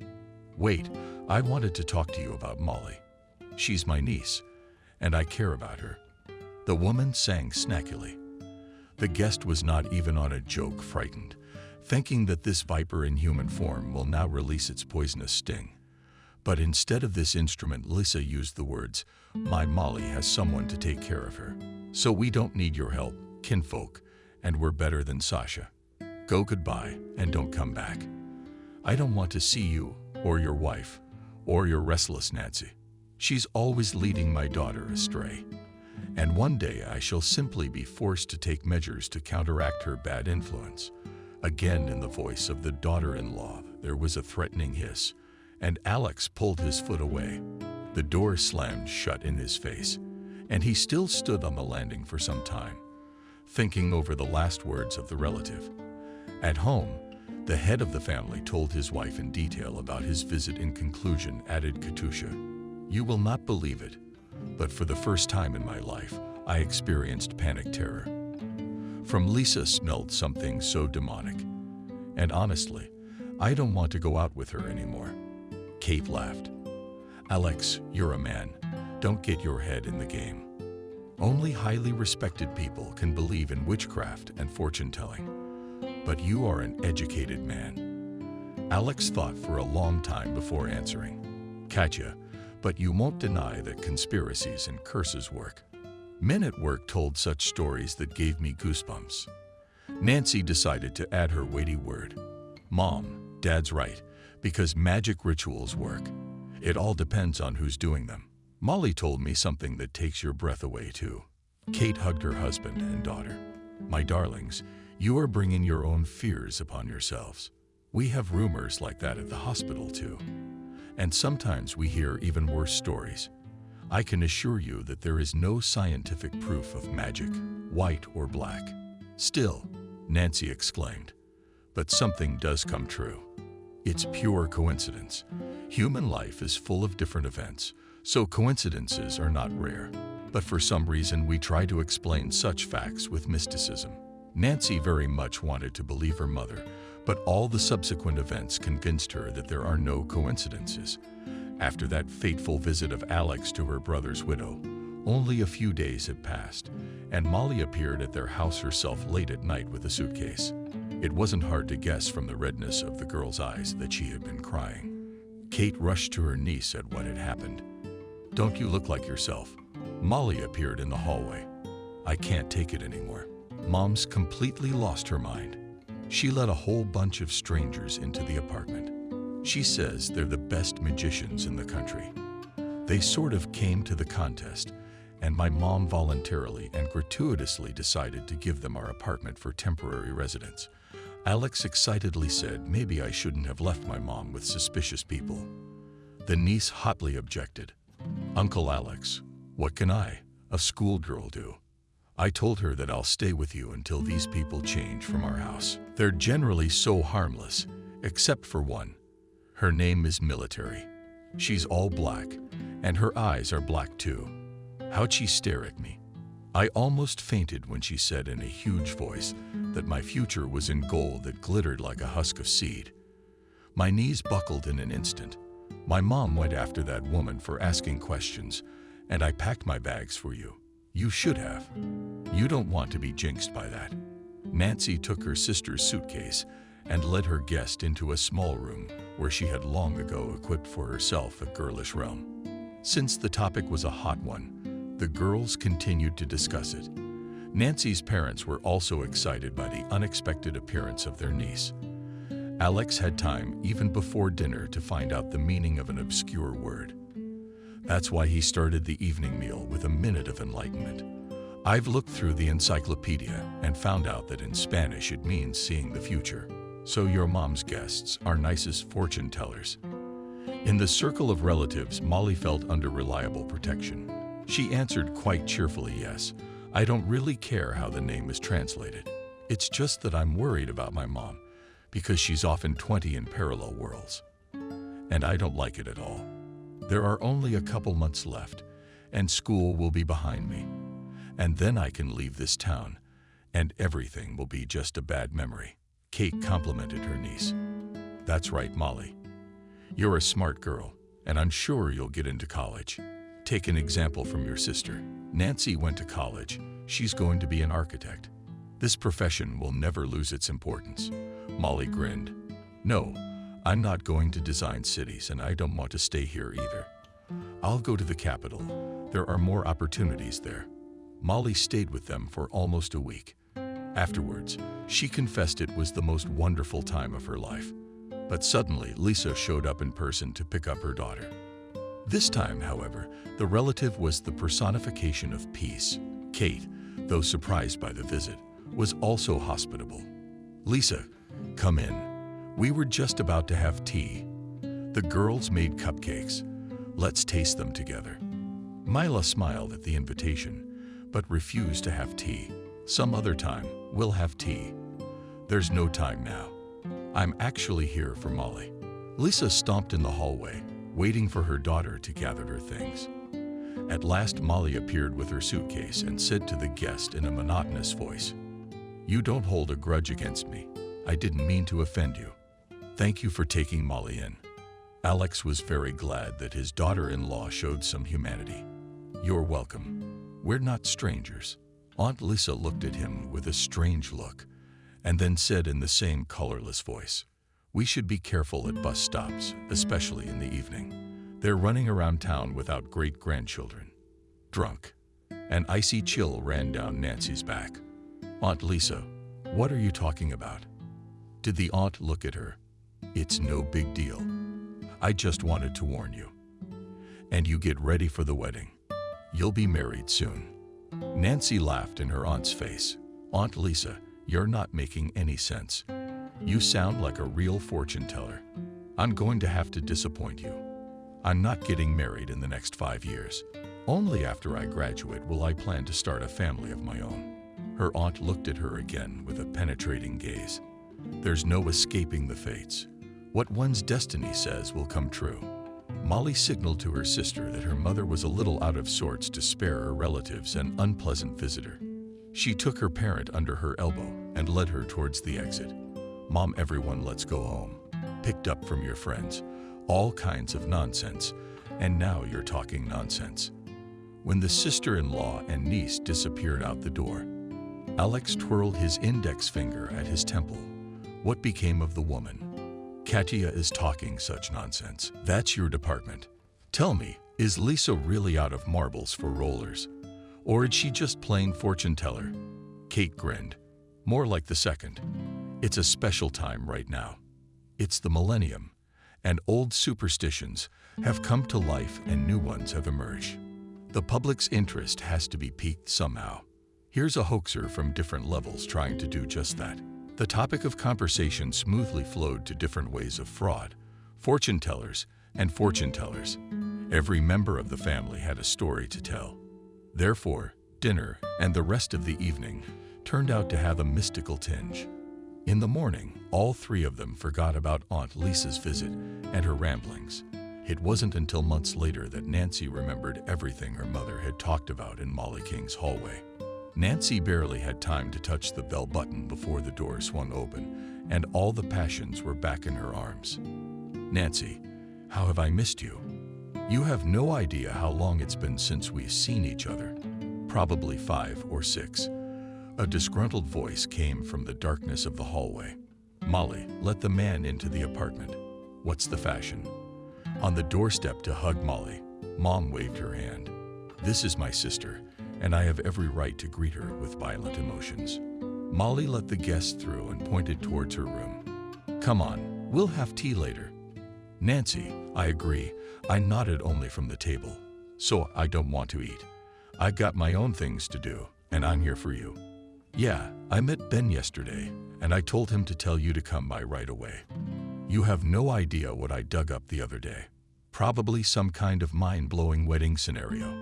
"Wait, I wanted to talk to you about Molly. She's my niece, and I care about her." The woman sang snackily. The guest was not even on a joke frightened, thinking that this viper in human form will now release its poisonous sting. But instead of this instrument, Lisa used the words, "My Molly has someone to take care of her. So we don't need your help, kinfolk, and we're better than Sasha. Go goodbye and don't come back. I don't want to see you, or your wife, or your restless Nancy. She's always leading my daughter astray. And one day I shall simply be forced to take measures to counteract her bad influence." Again, in the voice of the daughter-in-law, there was a threatening hiss, and Alex pulled his foot away. The door slammed shut in his face, and he still stood on the landing for some time, thinking over the last words of the relative. At home, the head of the family told his wife in detail about his visit. In conclusion, added Katusha, "You will not believe it, but for the first time in my life, I experienced panic terror. From Lisa smelled something so demonic. And honestly, I don't want to go out with her anymore." Kate laughed. "Alex, you're a man. Don't get your head in the game. Only highly respected people can believe in witchcraft and fortune-telling. But you are an educated man." Alex thought for a long time before answering. "Katja, but you won't deny that conspiracies and curses work." Men at work told such stories that gave me goosebumps. Nancy decided to add her weighty word. "Mom, Dad's right, because magic rituals work. It all depends on who's doing them." Molly told me something that takes your breath away too. Kate hugged her husband and daughter. "My darlings, you are bringing your own fears upon yourselves. We have rumors like that at the hospital too. And sometimes we hear even worse stories. I can assure you that there is no scientific proof of magic, white or black." "Still," Nancy exclaimed, "but something does come true. It's pure coincidence. Human life is full of different events, so coincidences are not rare. But for some reason we try to explain such facts with mysticism." Nancy very much wanted to believe her mother, but all the subsequent events convinced her that there are no coincidences. After that fateful visit of Alex to her brother's widow, only a few days had passed, and Molly appeared at their house herself late at night with a suitcase. It wasn't hard to guess from the redness of the girl's eyes that she had been crying. Kate rushed to her niece at what had happened. "Don't you look like yourself?" Molly appeared in the hallway. I can't take it anymore. Mom's completely lost her mind. She let a whole bunch of strangers into the apartment. She says they're the best magicians in the country. They sort of came to the contest, and my mom voluntarily and gratuitously decided to give them our apartment for temporary residence. Alex excitedly said maybe I shouldn't have left my mom with suspicious people. The niece hotly objected. Uncle Alex, what can I, a schoolgirl, do? I told her that I'll stay with you until these people change from our house. They're generally so harmless, except for one. Her name is Military. She's all black, and her eyes are black too. How'd she stare at me? I almost fainted when she said in a huge voice that my future was in gold that glittered like a husk of seed. My knees buckled in an instant. My mom went after that woman for asking questions, and I packed my bags for you. You should have. You don't want to be jinxed by that. Nancy took her sister's suitcase and led her guest into a small room where she had long ago equipped for herself a girlish realm. Since the topic was a hot one, the girls continued to discuss it. Nancy's parents were also excited by the unexpected appearance of their niece. Alex had time even before dinner to find out the meaning of an obscure word. That's why he started the evening meal with a minute of enlightenment. I've looked through the encyclopedia and found out that in Spanish it means seeing the future. So your mom's guests are nicest fortune tellers. In the circle of relatives, Molly felt under reliable protection. She answered quite cheerfully, yes, I don't really care how the name is translated. It's just that I'm worried about my mom because she's often 20 in parallel worlds. And I don't like it at all. There are only a couple months left, and school will be behind me. And then I can leave this town, and everything will be just a bad memory. Kate complimented her niece. That's right, Molly. You're a smart girl, and I'm sure you'll get into college. Take an example from your sister. Nancy went to college. She's going to be an architect. This profession will never lose its importance. Molly grinned. No, I'm not going to design cities, and I don't want to stay here either. I'll go to the capital. There are more opportunities there. Molly stayed with them for almost a week. Afterwards, she confessed it was the most wonderful time of her life. But suddenly, Lisa showed up in person to pick up her daughter. This time, however, the relative was the personification of peace. Kate, though surprised by the visit, was also hospitable. Lisa, come in. We were just about to have tea. The girls made cupcakes. Let's taste them together. Mila smiled at the invitation, but refused to have tea. Some other time, we'll have tea. There's no time now. I'm actually here for Molly. Lisa stomped in the hallway, waiting for her daughter to gather her things. At last, Molly appeared with her suitcase and said to the guest in a monotonous voice, You don't hold a grudge against me. I didn't mean to offend you. Thank you for taking Molly in. Alex was very glad that his daughter-in-law showed some humanity. You're welcome. We're not strangers. Aunt Lisa looked at him with a strange look, and then said in the same colorless voice, We should be careful at bus stops, especially in the evening. They're running around town without great-grandchildren. Drunk. An icy chill ran down Nancy's back. Aunt Lisa, what are you talking about? Did the aunt look at her? It's no big deal. I just wanted to warn you. And you get ready for the wedding. You'll be married soon. Nancy laughed in her aunt's face. Aunt Lisa, you're not making any sense. You sound like a real fortune teller. I'm going to have to disappoint you. I'm not getting married in the next 5 years. Only after I graduate will I plan to start a family of my own. Her aunt looked at her again with a penetrating gaze. There's no escaping the fates. What one's destiny says will come true. Molly signaled to her sister that her mother was a little out of sorts to spare her relatives an unpleasant visitor. She took her parent under her elbow and led her towards the exit. Mom, everyone, let's go home. Picked up from your friends. All kinds of nonsense. And now you're talking nonsense. When the sister-in-law and niece disappeared out the door, Alex twirled his index finger at his temple. What became of the woman? Katia is talking such nonsense. That's your department. Tell me, is Lisa really out of marbles for rollers? Or is she just plain fortune teller? Kate grinned. More like the second. It's a special time right now. It's the millennium, and old superstitions have come to life and new ones have emerged. The public's interest has to be piqued somehow. Here's a hoaxer from different levels trying to do just that. The topic of conversation smoothly flowed to different ways of fraud, fortune tellers, and fortune tellers. Every member of the family had a story to tell. Therefore, dinner and the rest of the evening turned out to have a mystical tinge. In the morning, all three of them forgot about Aunt Lisa's visit and her ramblings. It wasn't until months later that Nancy remembered everything her mother had talked about in Molly King's hallway. Nancy barely had time to touch the bell button before the door swung open, and all the passions were back in her arms. "Nancy, how have I missed you? You have no idea how long it's been since we've seen each other. Probably 5 or 6. A disgruntled voice came from the darkness of the hallway. "Molly, let the man into the apartment. What's the fashion?" On the doorstep to hug Molly, Mom waved her hand. "This is my sister, and I have every right to greet her with violent emotions." Molly let the guest through and pointed towards her room. "Come on, we'll have tea later." "Nancy, I agree." I nodded only from the table. "So I don't want to eat. I got my own things to do, and I'm here for you." "Yeah, I met Ben yesterday, and I told him to tell you to come by right away." "You have no idea what I dug up the other day. Probably some kind of mind-blowing wedding scenario."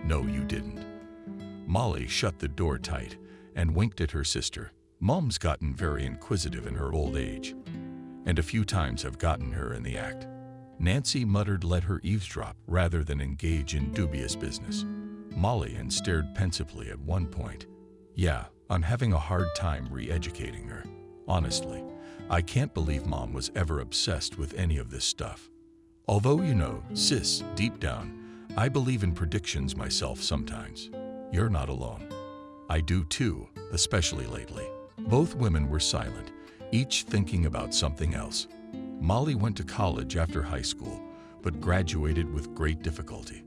"No, you didn't." Molly shut the door tight and winked at her sister. "Mom's gotten very inquisitive in her old age, and a few times have gotten her in the act." Nancy muttered, "Let her eavesdrop rather than engage in dubious business." Molly and stared pensively at one point. "Yeah, I'm having a hard time re-educating her. Honestly, I can't believe Mom was ever obsessed with any of this stuff. Although, you know, sis, deep down, I believe in predictions myself sometimes. You're not alone." "I do too, especially lately." Both women were silent, each thinking about something else. Molly went to college after high school, but graduated with great difficulty.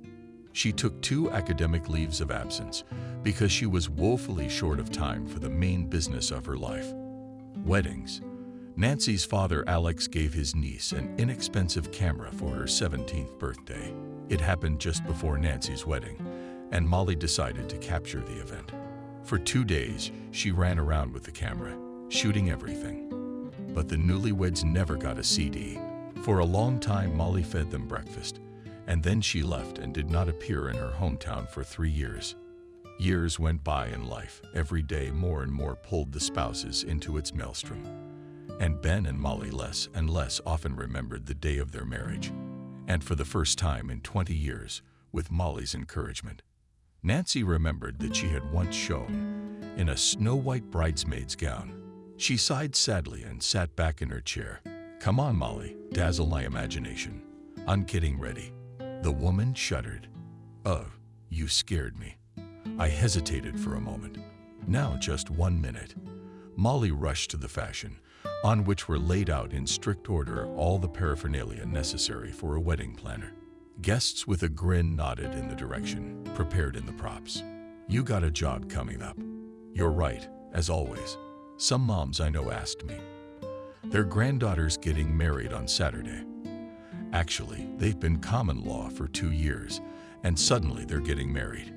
She took 2 academic leaves of absence because she was woefully short of time for the main business of her life: weddings. Nancy's father, Alex, gave his niece an inexpensive camera for her 17th birthday. It happened just before Nancy's wedding, and Molly decided to capture the event. For 2 days, she ran around with the camera, shooting everything. But the newlyweds never got a CD. For a long time, Molly fed them breakfast, and then she left and did not appear in her hometown for 3 years. Years went by in life. Every day, more and more pulled the spouses into its maelstrom. And Ben and Molly less and less often remembered the day of their marriage. And for the first time in 20 years, with Molly's encouragement, Nancy remembered that she had once shone in a snow-white bridesmaid's gown. She sighed sadly and sat back in her chair. "Come on, Molly, dazzle my imagination. I'm getting ready." The woman shuddered. "Oh, you scared me." I hesitated for a moment. "Now just 1 minute." Molly rushed to the fashion, on which were laid out in strict order all the paraphernalia necessary for a wedding planner. Guests with a grin nodded in the direction, prepared in the props. "You got a job coming up." "You're right, as always." Some moms I know asked me. Their granddaughter's getting married on Saturday. Actually, they've been common law for 2 years, and suddenly they're getting married.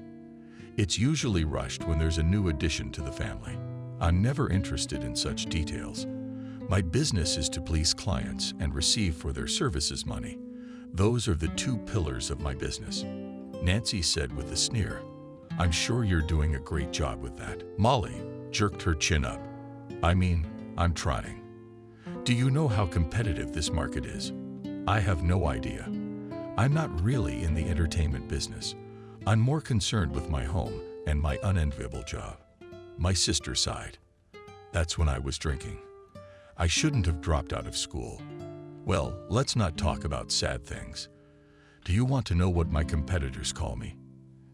It's usually rushed when there's a new addition to the family. I'm never interested in such details. My business is to please clients and receive for their services money. Those are the 2 pillars of my business. Nancy said with a sneer. "I'm sure you're doing a great job with that." Molly jerked her chin up. "I mean, I'm trying. Do you know how competitive this market is?" "I have no idea. I'm not really in the entertainment business. I'm more concerned with my home and my unenviable job." My sister sighed. "That's when I was drinking. I shouldn't have dropped out of school." "Well, let's not talk about sad things. Do you want to know what my competitors call me?"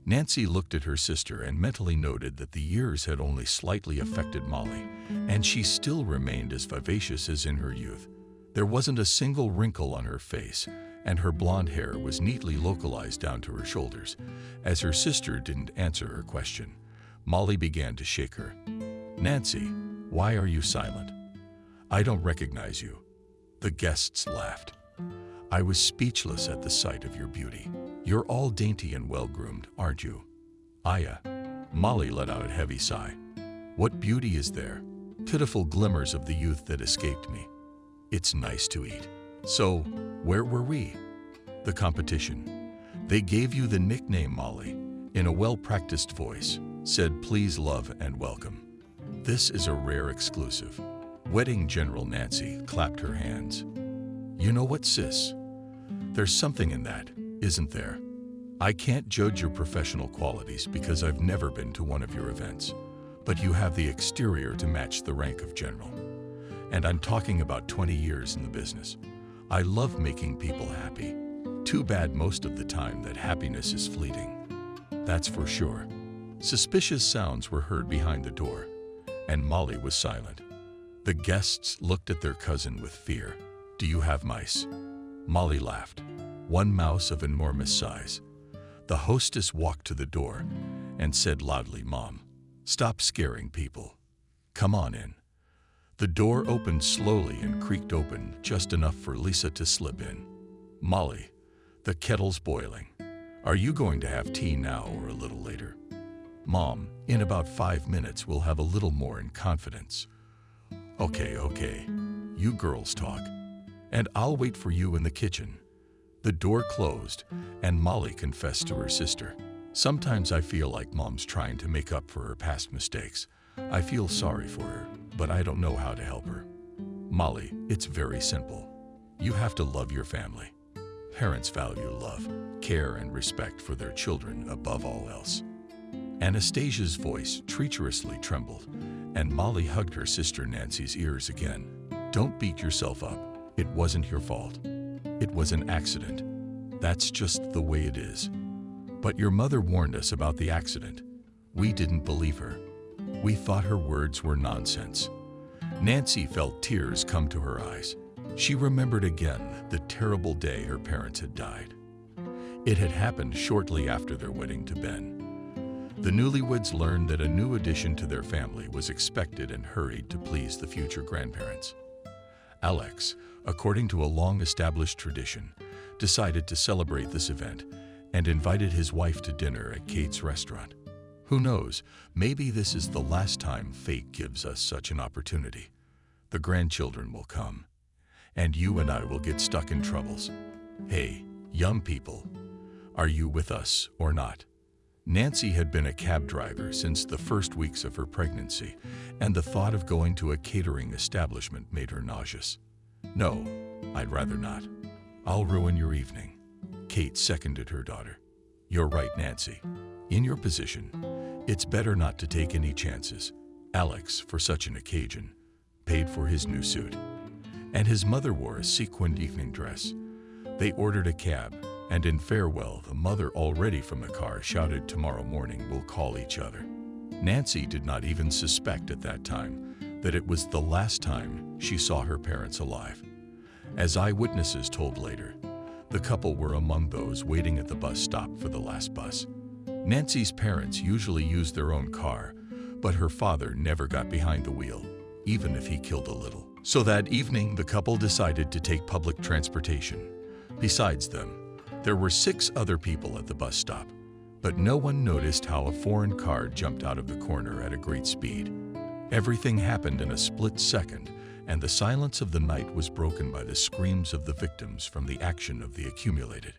Nancy looked at her sister and mentally noted that the years had only slightly affected Molly, and she still remained as vivacious as in her youth. There wasn't a single wrinkle on her face, and her blonde hair was neatly localized down to her shoulders. As her sister didn't answer her question, Molly began to shake her. "Nancy, why are you silent? I don't recognize you." The guests laughed. "I was speechless at the sight of your beauty. You're all dainty and well-groomed, aren't you?" "Aya." Molly let out a heavy sigh. "What beauty is there? Pitiful glimmers of the youth that escaped me. It's nice to eat." "So, where were we?" "The competition. They gave you the nickname Molly," in a well-practiced voice, said, "Please love and welcome. This is a rare exclusive." Wedding General Nancy clapped her hands. "You know what, sis? There's something in that, isn't there? I can't judge your professional qualities because I've never been to one of your events, but you have the exterior to match the rank of general. And I'm talking about 20 years in the business. I love making people happy. Too bad most of the time that happiness is fleeting. That's for sure." Suspicious sounds were heard behind the door, and Molly was silent. The guests looked at their cousin with fear. "Do you have mice?" Molly laughed. "One mouse of enormous size." The hostess walked to the door and said loudly, "Mom, stop scaring people. Come on in." The door opened slowly and creaked open just enough for Lisa to slip in. "Molly, the kettle's boiling. Are you going to have tea now or a little later?" "Mom, in about 5 minutes we'll have a little more in confidence." Okay. You girls talk. And I'll wait for you in the kitchen." The door closed, and Molly confessed to her sister. "Sometimes I feel like Mom's trying to make up for her past mistakes. I feel sorry for her, but I don't know how to help her." "Molly, it's very simple. You have to love your family. Parents value love, care, and respect for their children above all else." Anastasia's voice treacherously trembled, and Molly hugged her sister Nancy's ears again. "Don't beat yourself up. It wasn't your fault. It was an accident. That's just the way it is. But your mother warned us about the accident. We didn't believe her. We thought her words were nonsense." Nancy felt tears come to her eyes. She remembered again the terrible day her parents had died. It had happened shortly after their wedding to Ben. The newlyweds learned that a new addition to their family was expected and hurried to please the future grandparents. Alex, according to a long-established tradition, decided to celebrate this event and invited his wife to dinner at Kate's restaurant. Who knows, maybe this is the last time fate gives us such an opportunity. The grandchildren will come, and you and I will get stuck in troubles. Hey, young people, are you with us or not? Nancy had been a cab driver since the first weeks of her pregnancy, and the thought of going to a catering establishment made her nauseous. "No, I'd rather not. I'll ruin your evening." Kate seconded her daughter. "You're right, Nancy. In your position, it's better not to take any chances." Alex, for such an occasion, paid for his new suit, and his mother wore a sequined evening dress. They ordered a cab, and in farewell, the mother, already from the car, shouted, "Tomorrow morning we'll call each other." Nancy did not even suspect at that time that it was the last time she saw her parents alive. As eyewitnesses told later, the couple were among those waiting at the bus stop for the last bus. Nancy's parents usually used their own car, but her father never got behind the wheel, even if he killed a little. So that evening, the couple decided to take public transportation. Besides them, there were 6 other people at the bus stop, but no one noticed how a foreign car jumped out of the corner at a great speed. Everything happened in a split second, and the silence of the night was broken by the screams of the victims from the action of the accumulated.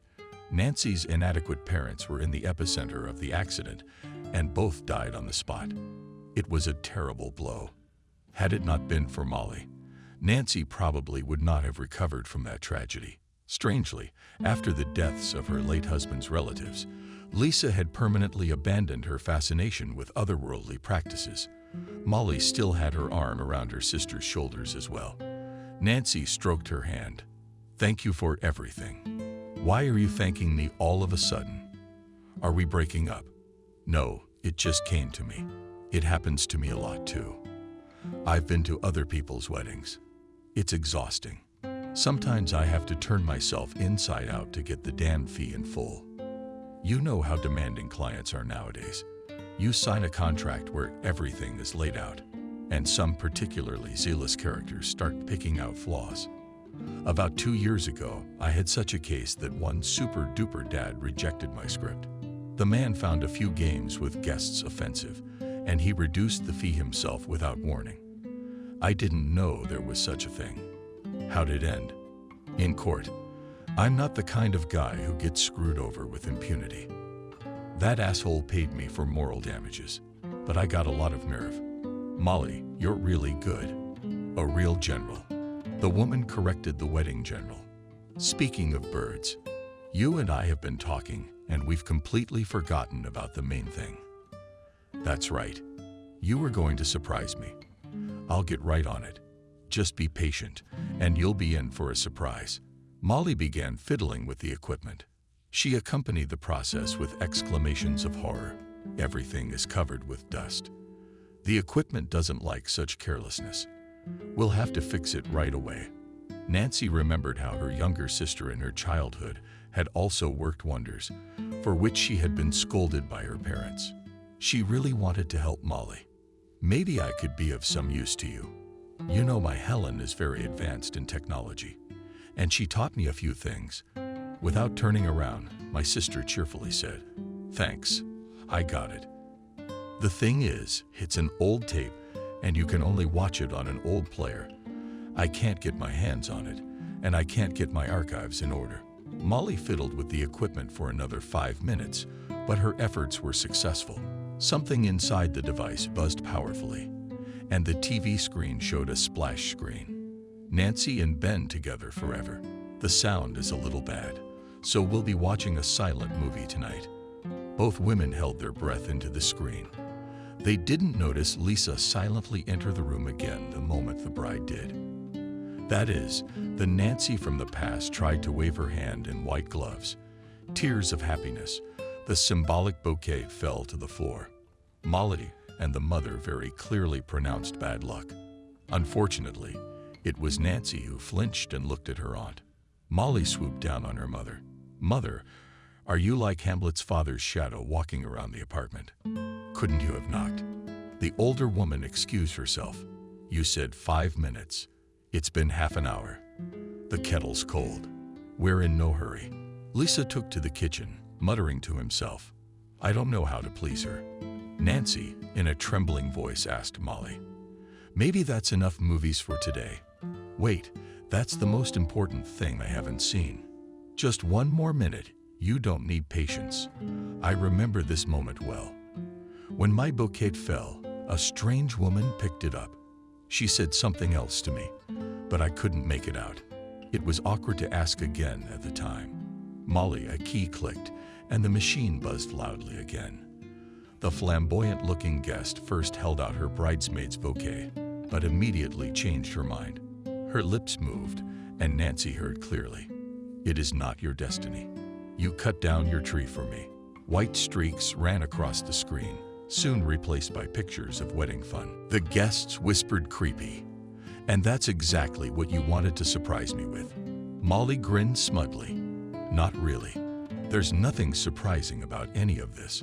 Nancy's inadequate parents were in the epicenter of the accident, and both died on the spot. It was a terrible blow. Had it not been for Molly, Nancy probably would not have recovered from that tragedy. Strangely, after the deaths of her late husband's relatives, Lisa had permanently abandoned her fascination with otherworldly practices. Molly still had her arm around her sister's shoulders as well. Nancy stroked her hand. "Thank you for everything." "Why are you thanking me all of a sudden? Are we breaking up?" "No, it just came to me. It happens to me a lot too. I've been to other people's weddings. It's exhausting. Sometimes I have to turn myself inside out to get the damn fee in full. You know how demanding clients are nowadays. You sign a contract where everything is laid out, and some particularly zealous characters start picking out flaws. About 2 years ago, I had such a case that one super-duper dad rejected my script. The man found a few games with guests offensive, and he reduced the fee himself without warning. I didn't know there was such a thing. How'd it end? In court. I'm not the kind of guy who gets screwed over with impunity. That asshole paid me for moral damages, but I got a lot of nerve. Molly, you're really good. A real general. The woman corrected the wedding general. Speaking of birds, you and I have been talking, and we've completely forgotten about the main thing. That's right. You were going to surprise me. I'll get right on it. Just be patient, and you'll be in for a surprise. Molly began fiddling with the equipment. She accompanied the process with exclamations of horror. Everything is covered with dust. The equipment doesn't like such carelessness. We'll have to fix it right away. Nancy remembered how her younger sister in her childhood had also worked wonders, for which she had been scolded by her parents. She really wanted to help Molly. Maybe I could be of some use to you. You know, my Helen is very advanced in technology, and she taught me a few things. Without turning around, my sister cheerfully said, "Thanks, I got it." The thing is, it's an old tape, and you can only watch it on an old player. I can't get my hands on it, and I can't get my archives in order. Molly fiddled with the equipment for another 5 minutes, but her efforts were successful. Something inside the device buzzed powerfully, and the TV screen showed a splash screen. Nancy and Ben together forever. The sound is a little bad, so we'll be watching a silent movie tonight. Both women held their breath into the screen. They didn't notice Lisa silently enter the room again the moment the bride did. That is, the Nancy from the past tried to wave her hand in white gloves. Tears of happiness. The symbolic bouquet fell to the floor. Molly and the mother very clearly pronounced bad luck. Unfortunately, it was Nancy who flinched and looked at her aunt. Molly swooped down on her mother. "Mother, are you like Hamlet's father's shadow walking around the apartment? Couldn't you have knocked?" The older woman excused herself. "You said 5 minutes. It's been half an hour. The kettle's cold. We're in no hurry." Lisa took to the kitchen, muttering to himself. "I don't know how to please her." Nancy, in a trembling voice, asked Molly, "Maybe that's enough movies for today. Wait, that's the most important thing I haven't seen. Just one more minute. You don't need patience." I remember this moment well. When my bouquet fell, a strange woman picked it up. She said something else to me, but I couldn't make it out. It was awkward to ask again at the time. "Molly," a key clicked, and the machine buzzed loudly again. The flamboyant-looking guest first held out her bridesmaid's bouquet, but immediately changed her mind. Her lips moved, and Nancy heard clearly. "It is not your destiny. You cut down your tree for me." White streaks ran across the screen, soon replaced by pictures of wedding fun. The guests whispered creepy. "And that's exactly what you wanted to surprise me with." Molly grinned smugly. "Not really. There's nothing surprising about any of this.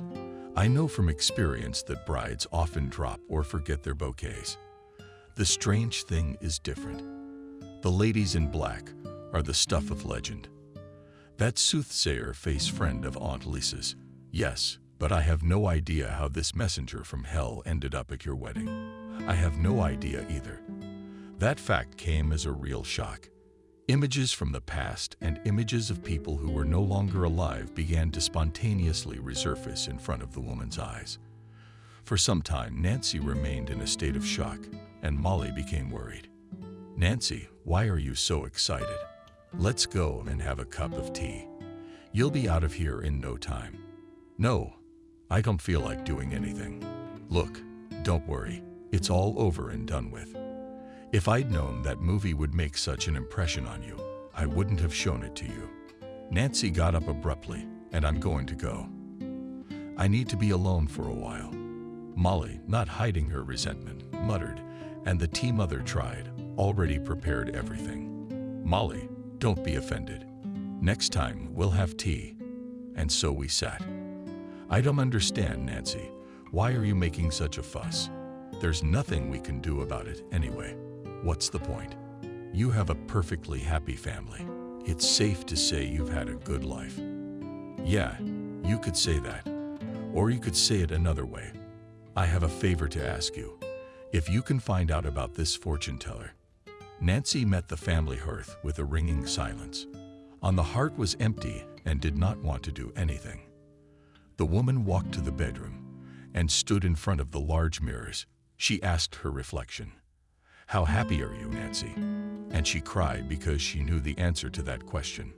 I know from experience that brides often drop or forget their bouquets. The strange thing is different. The ladies in black are the stuff of legend. That soothsayer face friend of Aunt Lisa's. Yes, but I have no idea how this messenger from hell ended up at your wedding. I have no idea either. That fact came as a real shock. Images from the past and images of people who were no longer alive began to spontaneously resurface in front of the woman's eyes. For some time, Nancy remained in a state of shock, and Molly became worried. "Nancy, why are you so excited? Let's go and have a cup of tea. You'll be out of here in no time." "No, I don't feel like doing anything." "Look, don't worry. It's all over and done with. If I'd known that movie would make such an impression on you, I wouldn't have shown it to you." Nancy got up abruptly, "And I'm going to go. I need to be alone for a while." Molly, not hiding her resentment, muttered, and the tea mother tried, already prepared everything. "Molly, don't be offended. Next time, we'll have tea." And so we sat. "I don't understand, Nancy. Why are you making such a fuss? There's nothing we can do about it anyway. What's the point? You have a perfectly happy family. It's safe to say you've had a good life." "Yeah, you could say that. Or you could say it another way. I have a favor to ask you. If you can find out about this fortune teller." Nancy met the family hearth with a ringing silence. On the heart was empty and did not want to do anything. The woman walked to the bedroom and stood in front of the large mirrors. She asked her reflection, "How happy are you, Nancy?" And she cried because she knew the answer to that question.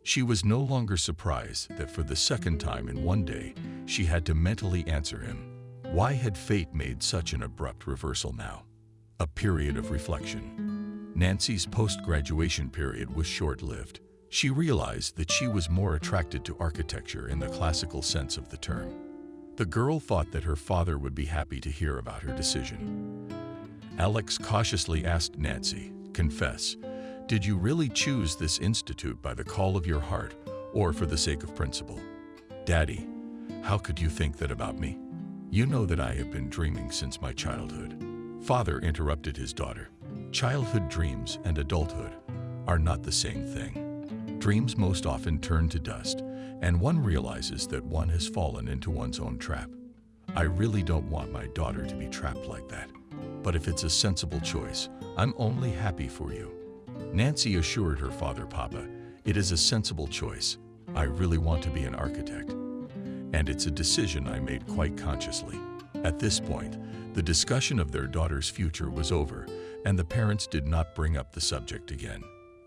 She was no longer surprised that for the second time in one day, she had to mentally answer him. Why had fate made such an abrupt reversal now? A period of reflection. Nancy's post-graduation period was short-lived. She realized that she was more attracted to architecture in the classical sense of the term. The girl thought that her father would be happy to hear about her decision. Alex cautiously asked Nancy, "Confess, did you really choose this institute by the call of your heart or for the sake of principle?" "Daddy, how could you think that about me? You know that I have been dreaming since my childhood." Father interrupted his daughter. "Childhood dreams and adulthood are not the same thing. Dreams most often turn to dust, and one realizes that one has fallen into one's own trap. I really don't want my daughter to be trapped like that. But if it's a sensible choice, I'm only happy for you." Nancy assured her father, "Papa, it is a sensible choice. I really want to be an architect. And it's a decision I made quite consciously." At this point, the discussion of their daughter's future was over, and the parents did not bring up the subject again.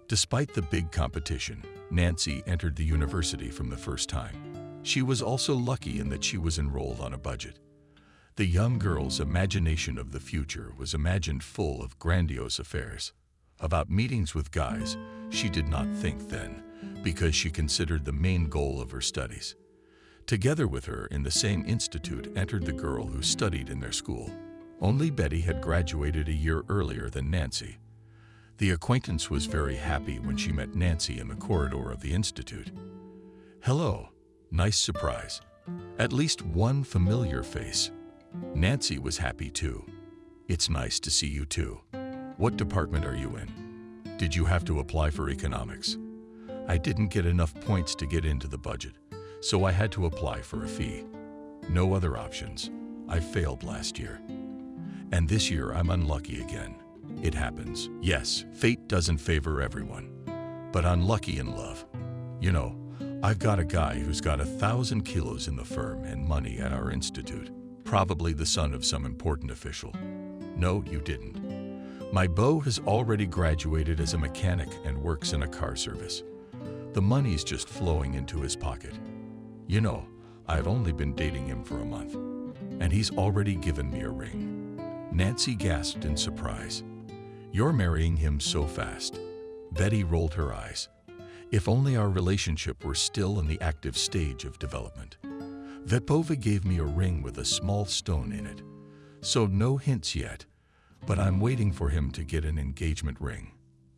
Despite the big competition, Nancy entered the university from the first time. She was also lucky in that she was enrolled on a budget. The young girl's imagination of the future was imagined full of grandiose affairs. About meetings with guys, she did not think then, because she considered the main goal of her studies. Together with her in the same institute entered the girl who studied in their school. Only Betty had graduated a year earlier than Nancy. The acquaintance was very happy when she met Nancy in the corridor of the institute. "Hello, nice surprise. At least one familiar face." Nancy was happy too. "It's nice to see you too. What department are you in? Did you have to apply for economics?" "I didn't get enough points to get into the budget, so I had to apply for a fee. No other options. I failed last year. And this year I'm unlucky again. It happens. Yes, fate doesn't favor everyone, but unlucky in love. You know, I've got a guy who's got 1,000 kilos in the firm and money at our institute, probably the son of some important official." "No, you didn't. My beau has already graduated as a mechanic and works in a car service. The money's just flowing into his pocket. You know, I've only been dating him for a month, and he's already given me a ring." Nancy gasped in surprise. "You're marrying him so fast." Betty rolled her eyes. "If only our relationship were still in the active stage of development. Vetpova gave me a ring with a small stone in it, so no hints yet, but I'm waiting for him to get an engagement ring."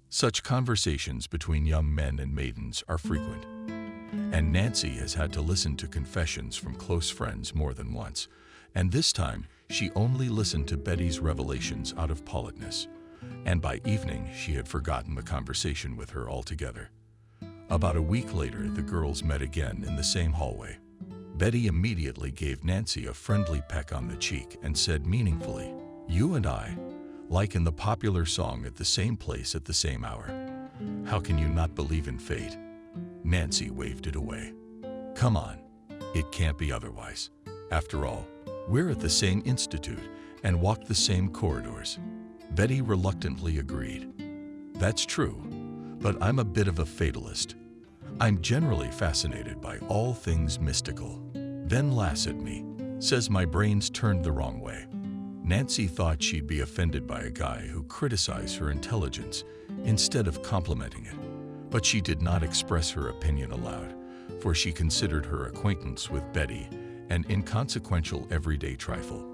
Such conversations between young men and maidens are frequent, and Nancy has had to listen to confessions from close friends more than once, and this time she only listened to Betty's revelations out of politeness, and by evening she had forgotten the conversation with her altogether. About a week later, the girls met again in the same hallway. Betty immediately gave Nancy a friendly peck on the cheek and said meaningfully, "You and I, like in the popular song, at the same place at the same hour. How can you not believe in fate?" Nancy waved it away. "Come on, it can't be otherwise. After all, we're at the same institute and walk the same corridors." Betty reluctantly agreed. "That's true, but I'm a bit of a fatalist. I'm generally fascinated by all things mystical. Then laughs at me, says my brain's turned the wrong way." Nancy thought she'd be offended by a guy who criticized her intelligence instead of complimenting it, but she did not express her opinion aloud, for she considered her acquaintance with Betty an inconsequential everyday trifle.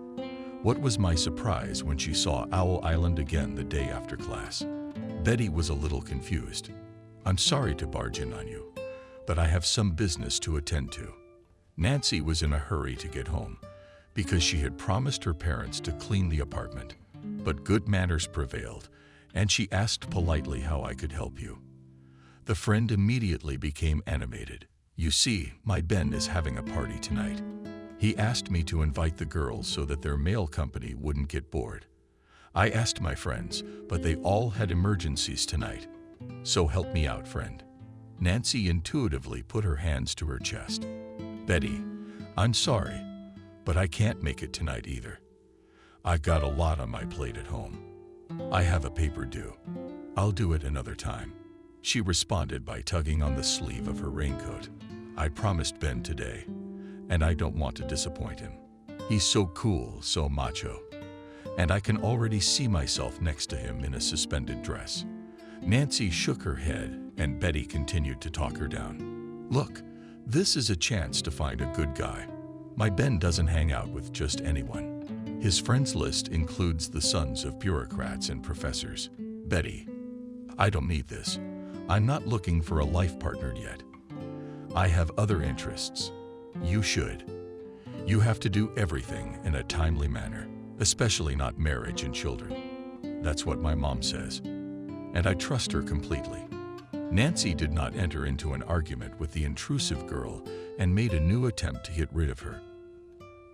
What was my surprise when she saw Owl Island again the day after class? Betty was a little confused. "I'm sorry to barge in on you, but I have some business to attend to." Nancy was in a hurry to get home because she had promised her parents to clean the apartment, but good manners prevailed, and she asked politely how I could help you. The friend immediately became animated. "You see, my Ben is having a party tonight. He asked me to invite the girls so that their mail company wouldn't get bored. I asked my friends, but they all had emergencies tonight. So help me out, friend." Nancy intuitively put her hands to her chest. "Betty, I'm sorry, but I can't make it tonight either. I've got a lot on my plate at home. I have a paper due. I'll do it another time." She responded by tugging on the sleeve of her raincoat. "I promised Ben today, and I don't want to disappoint him. He's so cool, so macho, and I can already see myself next to him in a suspended dress." Nancy shook her head, and Betty continued to talk her down. "Look, this is a chance to find a good guy. My Ben doesn't hang out with just anyone. His friends list includes the sons of bureaucrats and professors. Betty, I don't need this. I'm not looking for a life partner yet. I have other interests. You should. You have to do everything in a timely manner, especially not marriage and children. That's what my mom says, and I trust her completely." Nancy did not enter into an argument with the intrusive girl and made a new attempt to get rid of her.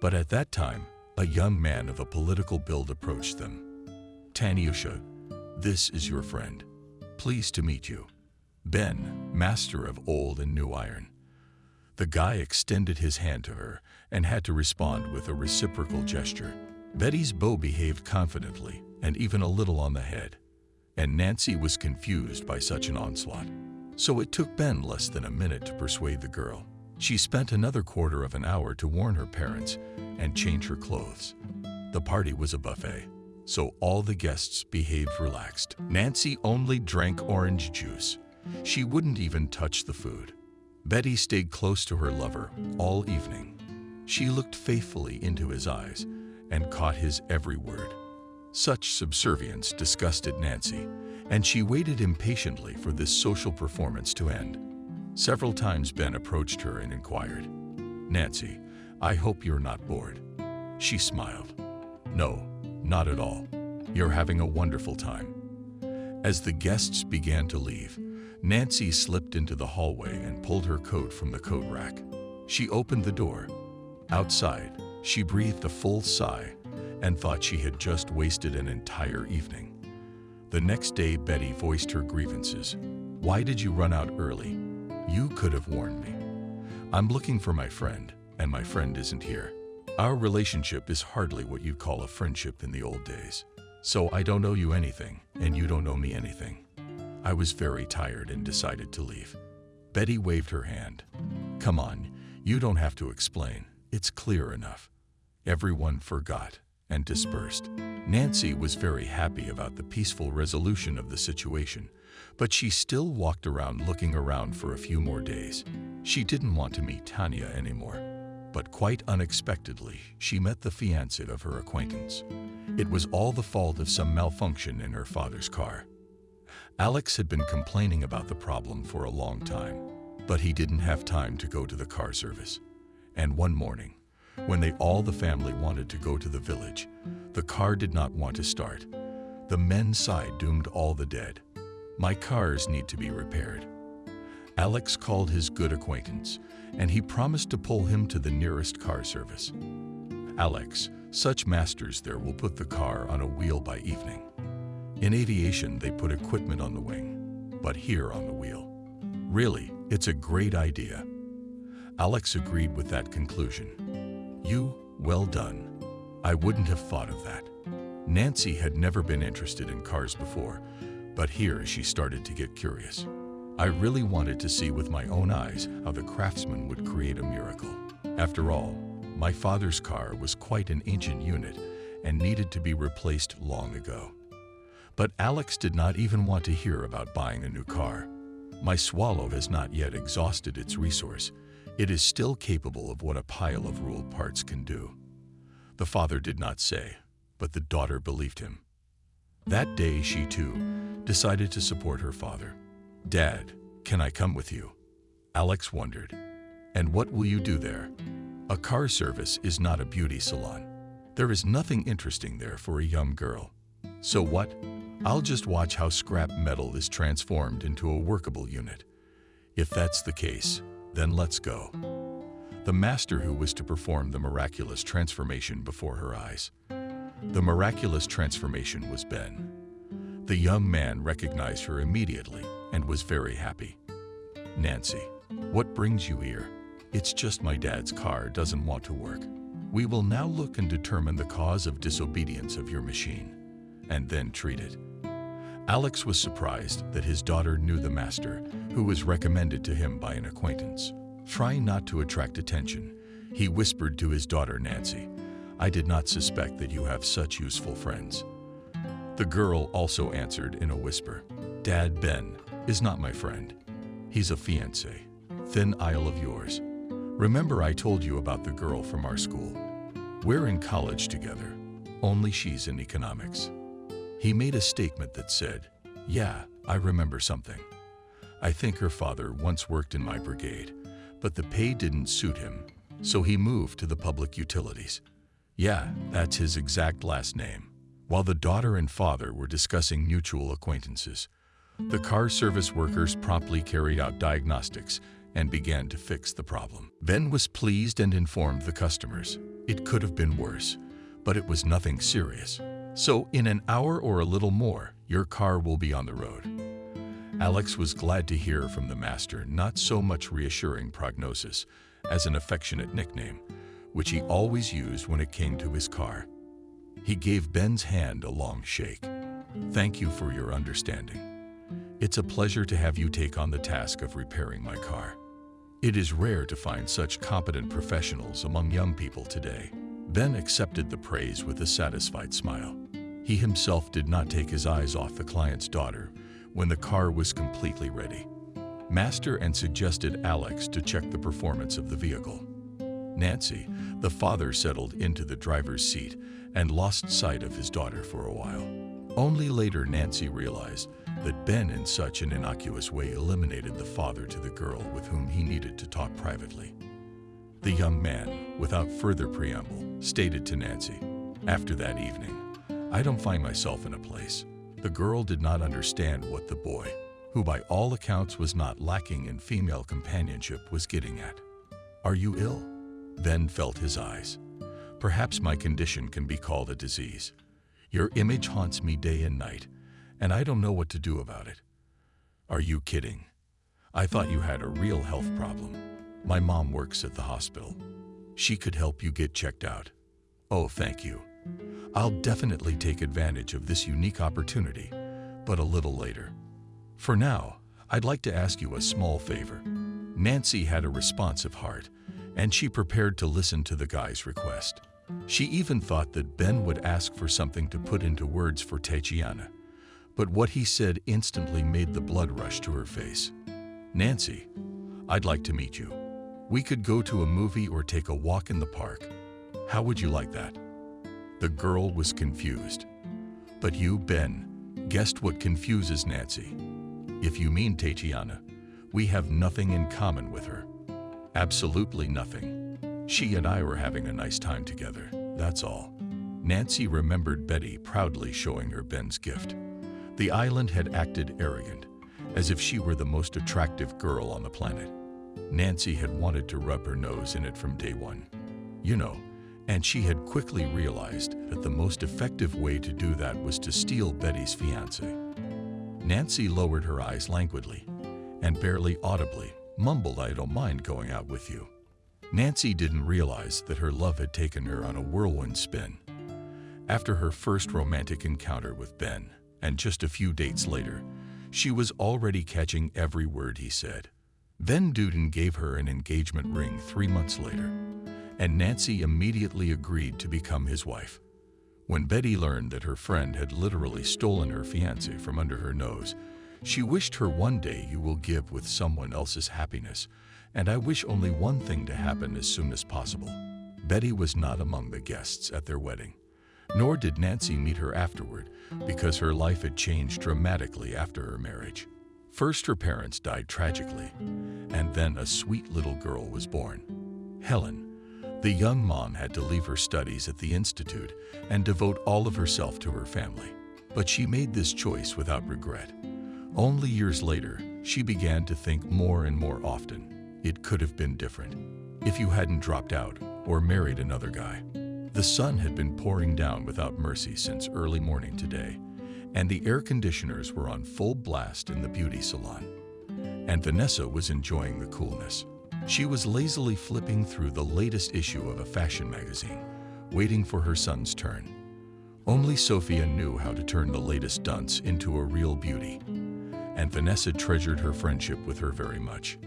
But at that time, a young man of a political build approached them. "Tanyusha, this is your friend. Pleased to meet you. Ben, master of old and new iron." The guy extended his hand to her and had to respond with a reciprocal gesture. Betty's beau behaved confidently and even a little on the head, and Nancy was confused by such an onslaught. So it took Ben less than a minute to persuade the girl. She spent another quarter of an hour to warn her parents and change her clothes. The party was a buffet, so all the guests behaved relaxed. Nancy only drank orange juice. She wouldn't even touch the food. Betty stayed close to her lover all evening. She looked faithfully into his eyes and caught his every word. Such subservience disgusted Nancy, and she waited impatiently for this social performance to end. Several times Ben approached her and inquired, "Nancy, I hope you're not bored." She smiled. "No, not at all. You're having a wonderful time." As the guests began to leave, Nancy slipped into the hallway and pulled her coat from the coat rack. She opened the door. Outside, she breathed a full sigh and thought she had just wasted an entire evening. The next day, Betty voiced her grievances. "Why did you run out early? You could have warned me. I'm looking for my friend, and my friend isn't here. Our relationship is hardly what you'd call a friendship in the old days. So I don't owe you anything, and you don't owe me anything." I was very tired and decided to leave. Betty waved her hand. "Come on, you don't have to explain. It's clear enough." Everyone forgot and dispersed. Nancy was very happy about the peaceful resolution of the situation, but she still walked around looking around for a few more days. She didn't want to meet Tanya anymore, but quite unexpectedly, she met the fiancé of her acquaintance. It was all the fault of some malfunction in her father's car. Alex had been complaining about the problem for a long time, but he didn't have time to go to the car service. And one morning, when all the family wanted to go to the village, the car did not want to start. The men's side doomed all the dead. "My cars need to be repaired." Alex called his good acquaintance, and he promised to pull him to the nearest car service. "Alex, such masters there will put the car on a wheel by evening. In aviation, they put equipment on the wing, but here on the wheel. Really, it's a great idea." Alex agreed with that conclusion. Well done. I wouldn't have thought of that." Nancy had never been interested in cars before, but here she started to get curious. I really wanted to see with my own eyes how the craftsman would create a miracle. After all, my father's car was quite an ancient unit and needed to be replaced long ago. But Alex did not even want to hear about buying a new car. "My Swallow has not yet exhausted its resource. It is still capable of what a pile of ruled parts can do." The father did not say, but the daughter believed him. That day, she too decided to support her father. "Dad, can I come with you?" Alex wondered. "And what will you do there?" "A car service is not a beauty salon. There is nothing interesting there for a young girl." "So what? I'll just watch how scrap metal is transformed into a workable unit." "If that's the case, then let's go." The master who was to perform the miraculous transformation before her eyes. The miraculous transformation was Ben. The young man recognized her immediately and was very happy. "Nancy, what brings you here?" "It's just my dad's car doesn't want to work. We will now look and determine the cause of disobedience of your machine, and then treat it." Alex was surprised that his daughter knew the master, who was recommended to him by an acquaintance. Trying not to attract attention, he whispered to his daughter Nancy, "I did not suspect that you have such useful friends." The girl also answered in a whisper, "Dad, Ben is not my friend. He's a fiancé. Thin Isle of yours. Remember I told you about the girl from our school? We're in college together, only she's in economics." He made a statement that said, "Yeah, I remember something. I think her father once worked in my brigade, but the pay didn't suit him, so he moved to the public utilities." Yeah, that's his exact last name. While the daughter and father were discussing mutual acquaintances, the car service workers promptly carried out diagnostics and began to fix the problem. Ben was pleased and informed the customers. It could have been worse, but it was nothing serious. "So in an hour or a little more, your car will be on the road." Alex was glad to hear from the master not so much reassuring prognosis as an affectionate nickname, which he always used when it came to his car. He gave Ben's hand a long shake. "Thank you for your understanding. It's a pleasure to have you take on the task of repairing my car. It is rare to find such competent professionals among young people today." Ben accepted the praise with a satisfied smile. He himself did not take his eyes off the client's daughter when the car was completely ready. Master and suggested Alex to check the performance of the vehicle. Nancy, the father, settled into the driver's seat and lost sight of his daughter for a while. Only later Nancy realized that Ben in such an innocuous way eliminated the father to the girl with whom he needed to talk privately. The young man, without further preamble, stated to Nancy, "After that evening, I don't find myself in a place." The girl did not understand what the boy, who by all accounts was not lacking in female companionship, was getting at. "Are you ill?" Ben felt his eyes. "Perhaps my condition can be called a disease. Your image haunts me day and night, and I don't know what to do about it." "Are you kidding? I thought you had a real health problem. My mom works at the hospital. She could help you get checked out." "Oh, thank you. I'll definitely take advantage of this unique opportunity, but a little later. For now, I'd like to ask you a small favor." Nancy had a responsive heart, and she prepared to listen to the guy's request. She even thought that Ben would ask for something to put into words for Tatiana, but what he said instantly made the blood rush to her face. "Nancy, I'd like to meet you. We could go to a movie or take a walk in the park. How would you like that?" The girl was confused. But you, Ben, guessed what confuses Nancy. "If you mean Tatiana, we have nothing in common with her. Absolutely nothing. She and I were having a nice time together, that's all." Nancy remembered Betty proudly showing her Ben's gift. The island had acted arrogant, as if she were the most attractive girl on the planet. Nancy had wanted to rub her nose in it from day one. You know, and she had quickly realized that the most effective way to do that was to steal Betty's fiancé. Nancy lowered her eyes languidly and barely audibly mumbled, "I don't mind going out with you." Nancy didn't realize that her love had taken her on a whirlwind spin. After her first romantic encounter with Ben, and just a few dates later, she was already catching every word he said. Ben Duden gave her an engagement ring 3 months later, and Nancy immediately agreed to become his wife. When Betty learned that her friend had literally stolen her fiancé from under her nose, she wished her, "One day you will give with someone else's happiness, and I wish only one thing to happen as soon as possible." Betty was not among the guests at their wedding. Nor did Nancy meet her afterward, because her life had changed dramatically after her marriage. First, her parents died tragically, and then a sweet little girl was born. Helen. The young mom had to leave her studies at the institute and devote all of herself to her family. But she made this choice without regret. Only years later, she began to think more and more often, it could have been different if you hadn't dropped out or married another guy. The sun had been pouring down without mercy since early morning today, and the air conditioners were on full blast in the beauty salon. And Vanessa was enjoying the coolness. She was lazily flipping through the latest issue of a fashion magazine, waiting for her son's turn. Only Sophia knew how to turn the latest dunce into a real beauty, and Vanessa treasured her friendship with her very much.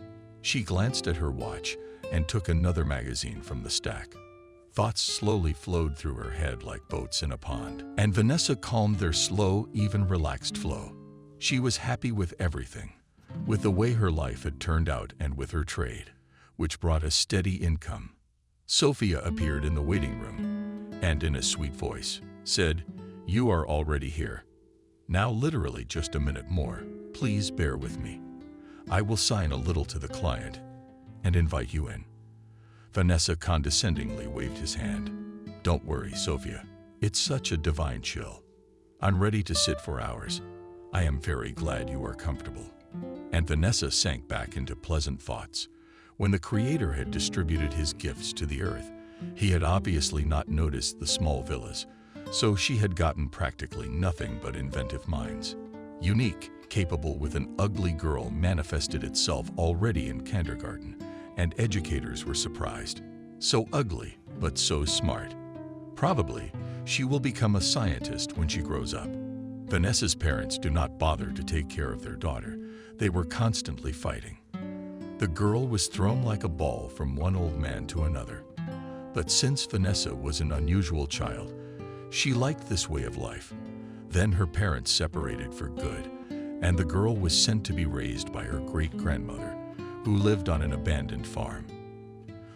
She glanced at her watch and took another magazine from the stack. Thoughts slowly flowed through her head like boats in a pond, and Vanessa calmed their slow, even relaxed flow. She was happy with everything, with the way her life had turned out and with her trade, which brought a steady income. Sophia appeared in the waiting room and, in a sweet voice, said, "You are already here. Now literally just a minute more. Please bear with me. I will sign a little to the client and invite you in." Vanessa condescendingly waved his hand. "Don't worry, Sophia. It's such a divine chill. I'm ready to sit for hours. I am very glad you are comfortable." And Vanessa sank back into pleasant thoughts. When the Creator had distributed his gifts to the earth, he had obviously not noticed the small villas, so she had gotten practically nothing but inventive minds. Unique, capable with an ugly girl manifested itself already in kindergarten, and educators were surprised. So ugly, but so smart. Probably, she will become a scientist when she grows up. Vanessa's parents do not bother to take care of their daughter. They were constantly fighting. The girl was thrown like a ball from one old man to another. But since Vanessa was an unusual child, she liked this way of life. Then her parents separated for good, and the girl was sent to be raised by her great-grandmother, who lived on an abandoned farm.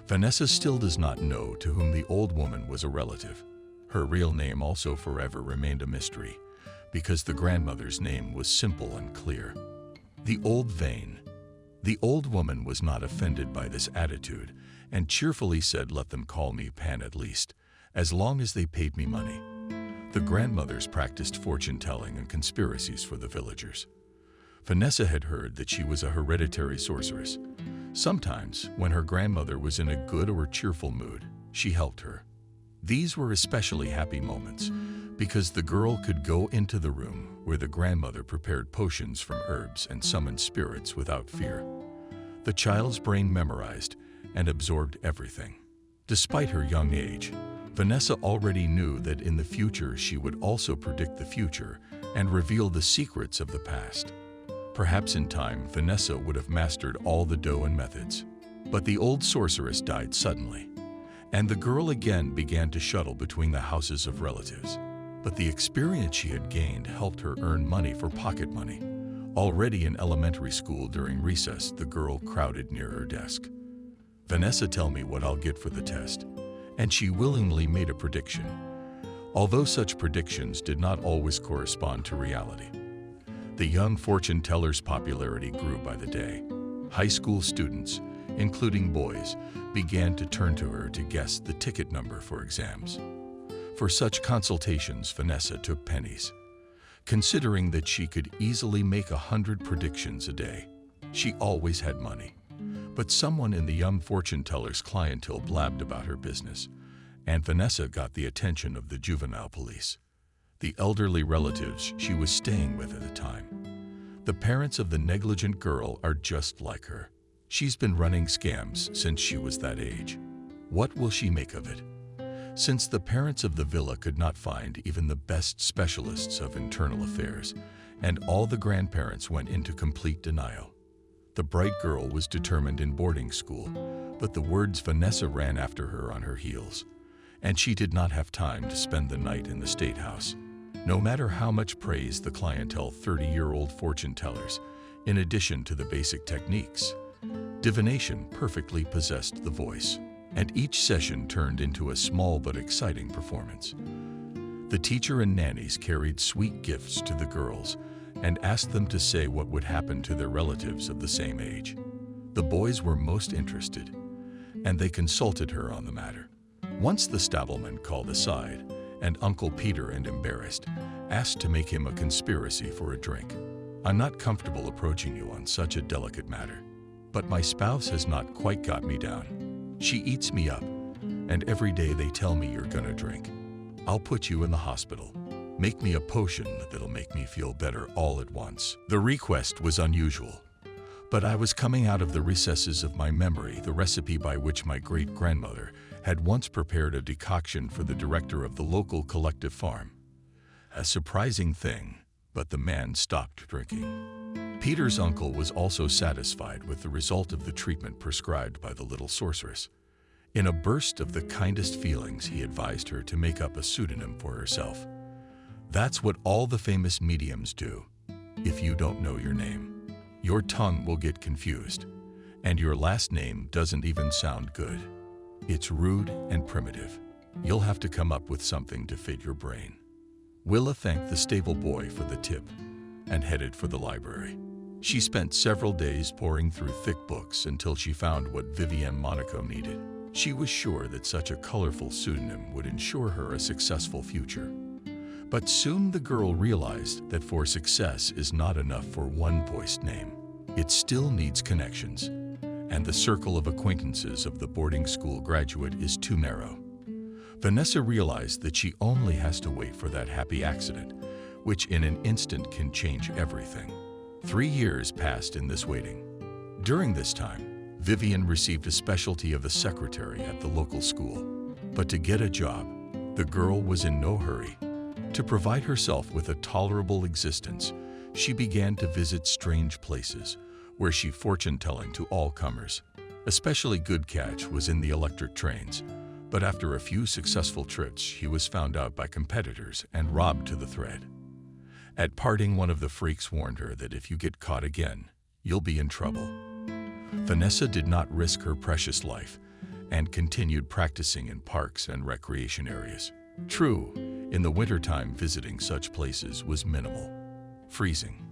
Vanessa still does not know to whom the old woman was a relative. Her real name also forever remained a mystery, because the grandmother's name was simple and clear. The old vein. The old woman was not offended by this attitude and cheerfully said, "Let them call me Pan at least, as long as they paid me money." The grandmothers practiced fortune-telling and conspiracies for the villagers. Vanessa had heard that she was a hereditary sorceress. Sometimes, when her grandmother was in a good or cheerful mood, she helped her. These were especially happy moments, because the girl could go into the room where the grandmother prepared potions from herbs and summoned spirits without fear. The child's brain memorized and absorbed everything. Despite her young age, Vanessa already knew that in the future she would also predict the future and reveal the secrets of the past. Perhaps in time, Vanessa would have mastered all the Doan methods. But the old sorceress died suddenly, and the girl again began to shuttle between the houses of relatives. But the experience she had gained helped her earn money for pocket money. Already in elementary school during recess, the girl crowded near her desk. "Vanessa, tell me what I'll get for the test." And she willingly made a prediction, although such predictions did not always correspond to reality. The young fortune teller's popularity grew by the day. High school students, including boys, began to turn to her to guess the ticket number for exams. For such consultations, Vanessa took pennies, considering that she could easily make 100 predictions a day. She always had money. But someone in the young fortune teller's clientele blabbed about her business, and Vanessa got the attention of the juvenile police, the elderly relatives she was staying with at the time. The parents of the negligent girl are just like her. She's been running scams since she was that age. What will she make of it? Since the parents of the villa could not find even the best specialists of internal affairs, and all the grandparents went into complete denial. The bright girl was determined in boarding school, but the words Vanessa ran after her on her heels, and she did not have time to spend the night in the State House. No matter how much praise the clientele 30-year-old fortune tellers, in addition to the basic techniques, divination perfectly possessed the voice, and each session turned into a small but exciting performance. The teacher and nannies carried sweet gifts to the girls and asked them to say what would happen to their relatives of the same age. The boys were most interested, and they consulted her on the matter. Once the stableman called aside, and Uncle Peter, and embarrassed, asked to make him a conspiracy for a drink. "I'm not comfortable approaching you on such a delicate matter, but my spouse has not quite got me down. She eats me up, and every day they tell me you're gonna drink. I'll put you in the hospital. Make me a potion that'll make me feel better all at once." The request was unusual, but I was coming out of the recesses of my memory the recipe by which my great-grandmother had once prepared a decoction for the director of the local collective farm. A surprising thing, but the man stopped drinking. Peter's uncle was also satisfied with the result of the treatment prescribed by the little sorceress. In a burst of the kindest feelings, he advised her to make up a pseudonym for herself. That's what all the famous mediums do. If you don't know your name, your tongue will get confused, and your last name doesn't even sound good. It's rude and primitive. You'll have to come up with something to fit your brain. Willa thanked the stable boy for the tip and headed for the library. She spent several days poring through thick books until she found what Vivienne Monaco needed. She was sure that such a colorful pseudonym would ensure her a successful future. But soon the girl realized that for success is not enough for one voiced name. It still needs connections, and the circle of acquaintances of the boarding school graduate is too narrow. Vanessa realized that she only has to wait for that happy accident, which in an instant can change everything. 3 years passed in this waiting. During this time, Vivian received a specialty of the secretary at the local school. But to get a job, the girl was in no hurry. To provide herself with a tolerable existence, she began to visit strange places, where she fortune-telling to all comers. Especially good catch was in the electric trains, but after a few successful trips, she was found out by competitors and robbed to the thread. At parting, one of the freaks warned her that if you get caught again, you'll be in trouble. Vanessa did not risk her precious life and continued practicing in parks and recreation areas. True, in the wintertime visiting such places was minimal. Freezing.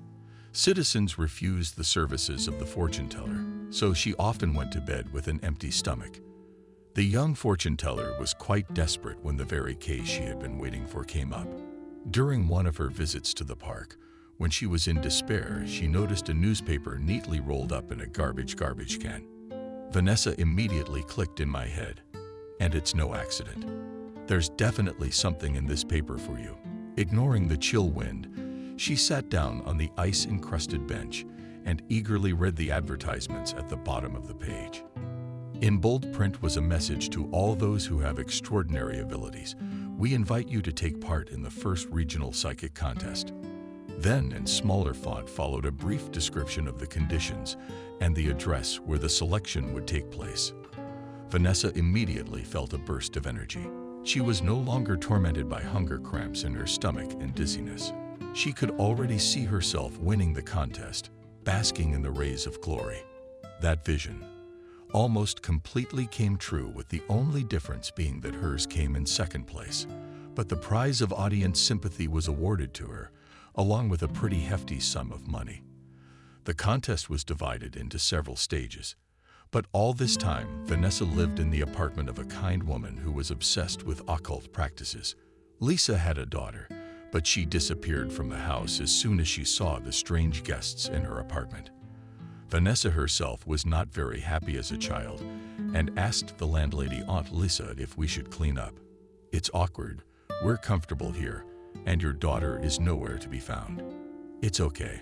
Citizens refused the services of the fortune teller, so she often went to bed with an empty stomach. The young fortune teller was quite desperate when the very case she had been waiting for came up. During one of her visits to the park, when she was in despair, she noticed a newspaper neatly rolled up in a garbage can. Vanessa immediately clicked in my head, and it's no accident. There's definitely something in this paper for you. Ignoring the chill wind, she sat down on the ice-encrusted bench and eagerly read the advertisements at the bottom of the page. In bold print was a message to all those who have extraordinary abilities. We invite you to take part in the first regional psychic contest. Then, in smaller font, followed a brief description of the conditions and the address where the selection would take place. Vanessa immediately felt a burst of energy. She was no longer tormented by hunger cramps in her stomach and dizziness. She could already see herself winning the contest, basking in the rays of glory. That vision almost completely came true, with the only difference being that hers came in second place. But the prize of audience sympathy was awarded to her, along with a pretty hefty sum of money. The contest was divided into several stages. But all this time, Vanessa lived in the apartment of a kind woman who was obsessed with occult practices. Lisa had a daughter, but she disappeared from the house as soon as she saw the strange guests in her apartment. Vanessa herself was not very happy as a child and asked the landlady, Aunt Lisa, if we should clean up. "It's awkward. We're comfortable here, and your daughter is nowhere to be found." "It's okay.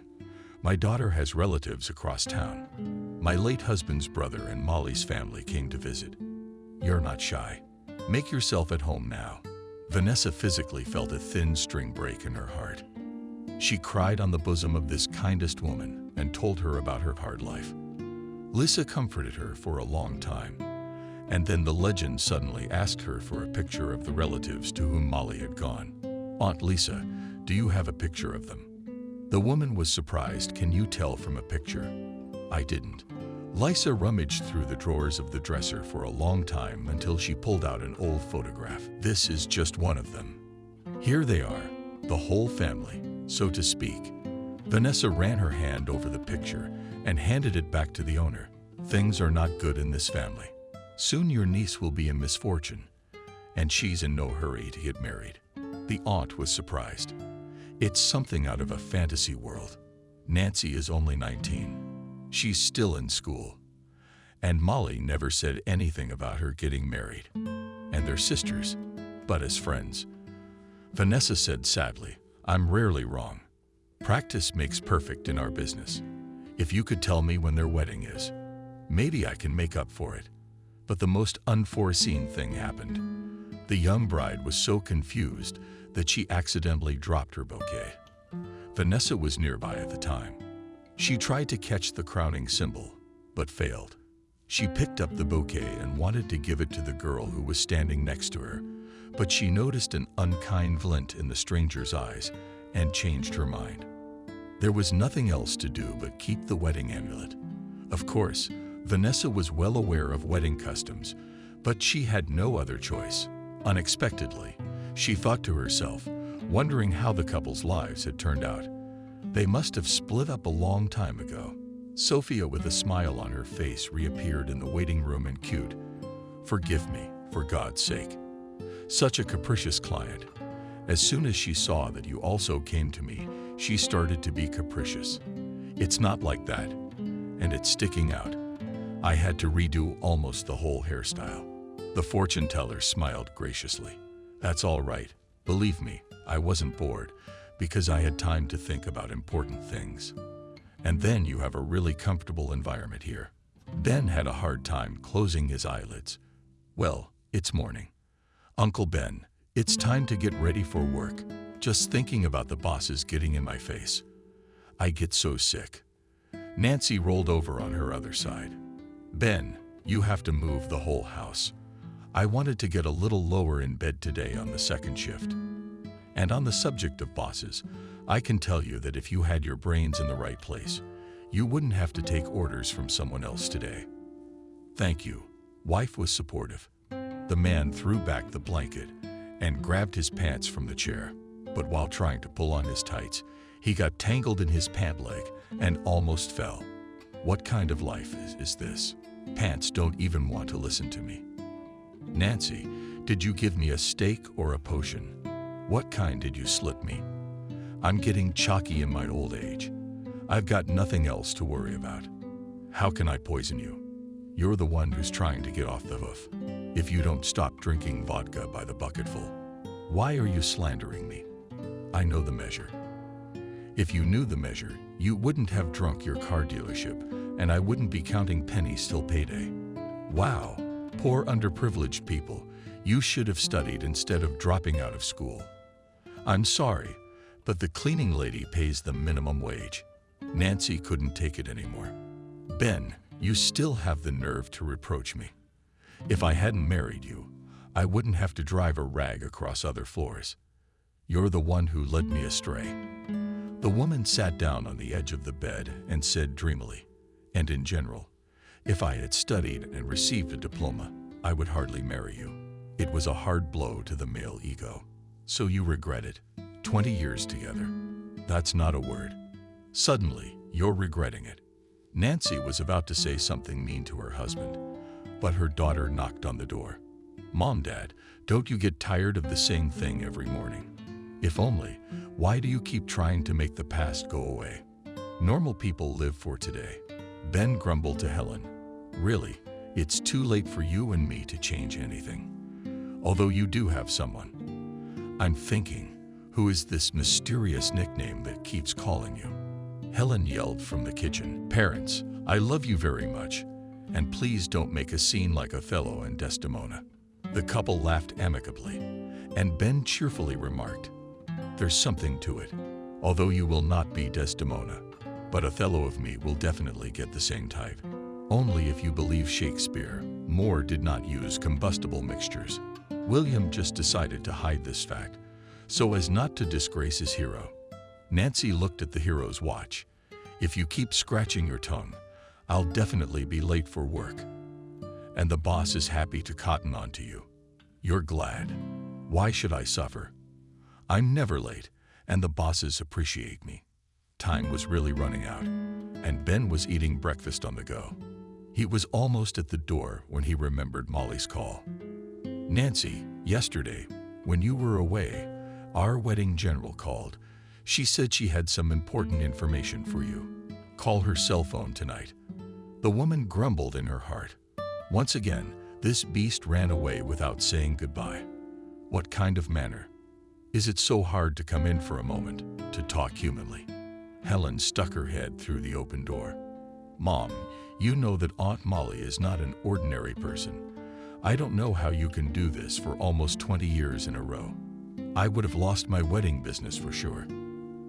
My daughter has relatives across town. My late husband's brother and Molly's family came to visit. You're not shy. Make yourself at home now." Vanessa physically felt a thin string break in her heart. She cried on the bosom of this kindest woman and told her about her hard life. Lisa comforted her for a long time, and then the legend suddenly asked her for a picture of the relatives to whom Molly had gone. "Aunt Lisa, do you have a picture of them?" The woman was surprised. "Can you tell from a picture?" "I didn't." Lisa rummaged through the drawers of the dresser for a long time until she pulled out an old photograph. "This is just one of them. Here they are, the whole family, so to speak. Vanessa ran her hand over the picture and handed it back to the owner. Things are not good in this family. Soon your niece will be in misfortune, and she's in no hurry to get married. The aunt was surprised. It's something out of a fantasy world. Nancy is only 19. She's still in school. And Molly never said anything about her getting married. And they're sisters, but as friends. Vanessa said sadly, "I'm rarely wrong. Practice makes perfect in our business. If you could tell me when their wedding is, maybe I can make up for it." But the most unforeseen thing happened. The young bride was so confused that she accidentally dropped her bouquet. Vanessa was nearby at the time. She tried to catch the crowning symbol, but failed. She picked up the bouquet and wanted to give it to the girl who was standing next to her, but she noticed an unkind glint in the stranger's eyes and changed her mind. There was nothing else to do but keep the wedding amulet. Of course, Vanessa was well aware of wedding customs, but she had no other choice. Unexpectedly, she thought to herself, wondering how the couple's lives had turned out. They must have split up a long time ago. Sophia, with a smile on her face, reappeared in the waiting room and cooed, "Forgive me, for God's sake. Such a capricious client. As soon as she saw that you also came to me, she started to be capricious. It's not like that, and it's sticking out. I had to redo almost the whole hairstyle." The fortune teller smiled graciously. "That's all right. Believe me, I wasn't bored, because I had time to think about important things. And then you have a really comfortable environment here." Ben had a hard time closing his eyelids. "Well, it's morning. Uncle Ben, it's time to get ready for work. Just thinking about the bosses getting in my face. I get so sick." Nancy rolled over on her other side. "Ben, you have to move the whole house. I wanted to get a little lower in bed today on the second shift. And on the subject of bosses, I can tell you that if you had your brains in the right place, you wouldn't have to take orders from someone else today." "Thank you." Wife was supportive. The man threw back the blanket and grabbed his pants from the chair, but while trying to pull on his tights, he got tangled in his pant leg and almost fell. What kind of life is this? Pants don't even want to listen to me. "Nancy, did you give me a steak or a potion? What kind did you slip me? I'm getting chalky in my old age. I've got nothing else to worry about. How can I poison you? You're the one who's trying to get off the hoof. If you don't stop drinking vodka by the bucketful. Why are you slandering me? I know the measure. If you knew the measure, you wouldn't have drunk your car dealership, and I wouldn't be counting pennies till payday. Wow, poor underprivileged people, you should have studied instead of dropping out of school. I'm sorry, but the cleaning lady pays the minimum wage." Nancy couldn't take it anymore. "Ben, you still have the nerve to reproach me. If I hadn't married you, I wouldn't have to drive a rag across other floors. You're the one who led me astray." The woman sat down on the edge of the bed and said dreamily, "And in general, if I had studied and received a diploma, I would hardly marry you." It was a hard blow to the male ego. "So you regret it? 20 years together. That's not a word. Suddenly, you're regretting it." Nancy was about to say something mean to her husband, but her daughter knocked on the door. "Mom, Dad, don't you get tired of the same thing every morning? If only, why do you keep trying to make the past go away? Normal people live for today." Ben grumbled to Helen, "Really, it's too late for you and me to change anything. Although you do have someone. I'm thinking, who is this mysterious nickname that keeps calling you?" Helen yelled from the kitchen, "Parents, I love you very much, and please don't make a scene like Othello and Desdemona." The couple laughed amicably, and Ben cheerfully remarked, "There's something to it. Although you will not be Desdemona, but Othello of me will definitely get the same type. Only if you believe Shakespeare, Moore did not use combustible mixtures. William just decided to hide this fact, so as not to disgrace his hero." Nancy looked at the hero's watch. "If you keep scratching your tongue, I'll definitely be late for work. And the boss is happy to cotton on to you. You're glad. Why should I suffer? I'm never late, and the bosses appreciate me. Time was really running out, and Ben was eating breakfast on the go. He was almost at the door when he remembered Molly's call. Nancy, yesterday, when you were away, our wedding general called. She said she had some important information for you. Call her cell phone tonight. The woman grumbled in her heart. Once again, this beast ran away without saying goodbye. What kind of manner? Is it so hard to come in for a moment, to talk humanly? Helen stuck her head through the open door. Mom, you know that Aunt Molly is not an ordinary person. I don't know how you can do this for almost 20 years in a row. I would have lost my wedding business for sure.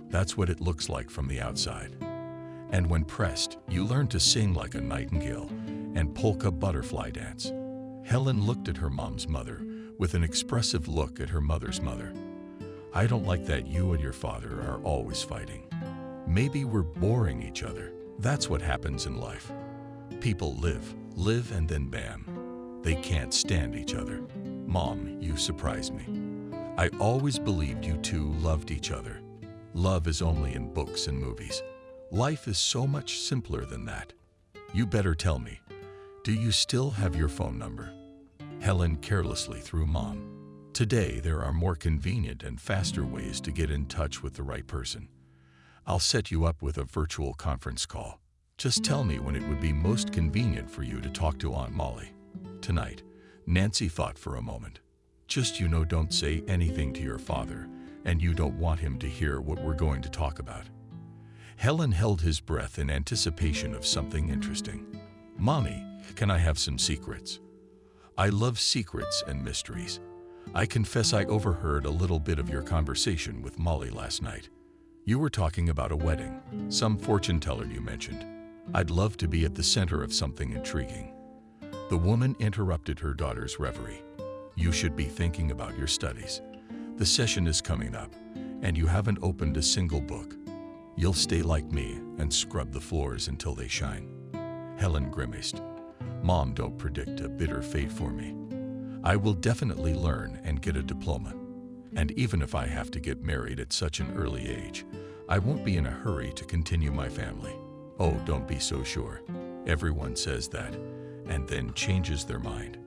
That's what it looks like from the outside. And when pressed, you learn to sing like a nightingale and polka butterfly dance. Helen looked at her mom's mother with an expressive look at her mother's mother. I don't like that you and your father are always fighting. Maybe we're boring each other. That's what happens in life. People live, and then bam. They can't stand each other. Mom, you surprise me. I always believed you two loved each other. Love is only in books and movies. Life is so much simpler than that. You better tell me, do you still have your phone number? Helen carelessly threw Mom. Today, there are more convenient and faster ways to get in touch with the right person. I'll set you up with a virtual conference call. Just tell me when it would be most convenient for you to talk to Aunt Molly. Tonight, Nancy thought for a moment. Just, don't say anything to your father, and you don't want him to hear what we're going to talk about. Helen held his breath in anticipation of something interesting. Mommy, can I have some secrets? I love secrets and mysteries. I confess I overheard a little bit of your conversation with Molly last night. You were talking about a wedding, some fortune teller you mentioned. I'd love to be at the center of something intriguing. The woman interrupted her daughter's reverie. You should be thinking about your studies. The session is coming up, and you haven't opened a single book. You'll stay like me and scrub the floors until they shine. Helen grimaced. Mom, don't predict a bitter fate for me. I will definitely learn and get a diploma. And even if I have to get married at such an early age, I won't be in a hurry to continue my family. Oh, don't be so sure. Everyone says that, and then changes their mind.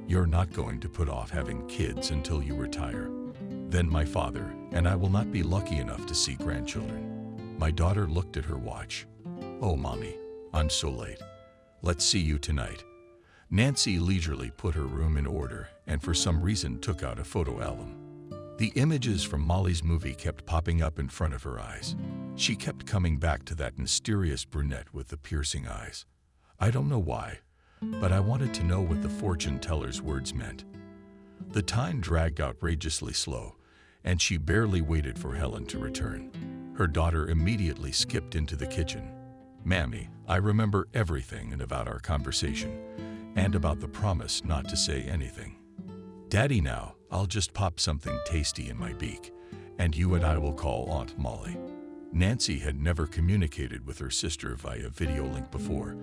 You're not going to put off having kids until you retire. Then my father and I will not be lucky enough to see grandchildren. My daughter looked at her watch. Oh, Mommy, I'm so late. Let's see you tonight. Nancy leisurely put her room in order and for some reason took out a photo album. The images from Molly's movie kept popping up in front of her eyes. She kept coming back to that mysterious brunette with the piercing eyes. I don't know why, but I wanted to know what the fortune teller's words meant. The time dragged outrageously slow, and she barely waited for Helen to return. Her daughter immediately skipped into the kitchen. Mammy, I remember everything and about our conversation, and about the promise not to say anything. Daddy, now, I'll just pop something tasty in my beak, and you and I will call Aunt Molly. Nancy had never communicated with her sister via video link before,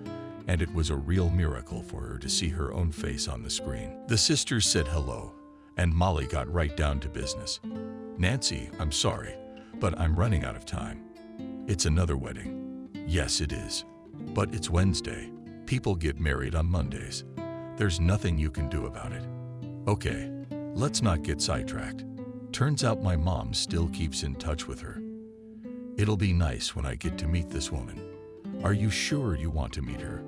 and it was a real miracle for her to see her own face on the screen. The sisters said hello, and Molly got right down to business. Nancy, I'm sorry, but I'm running out of time. It's another wedding. Yes, it is. But it's Wednesday. People get married on Mondays. There's nothing you can do about it. Okay, let's not get sidetracked. Turns out my mom still keeps in touch with her. It'll be nice when I get to meet this woman. Are you sure you want to meet her?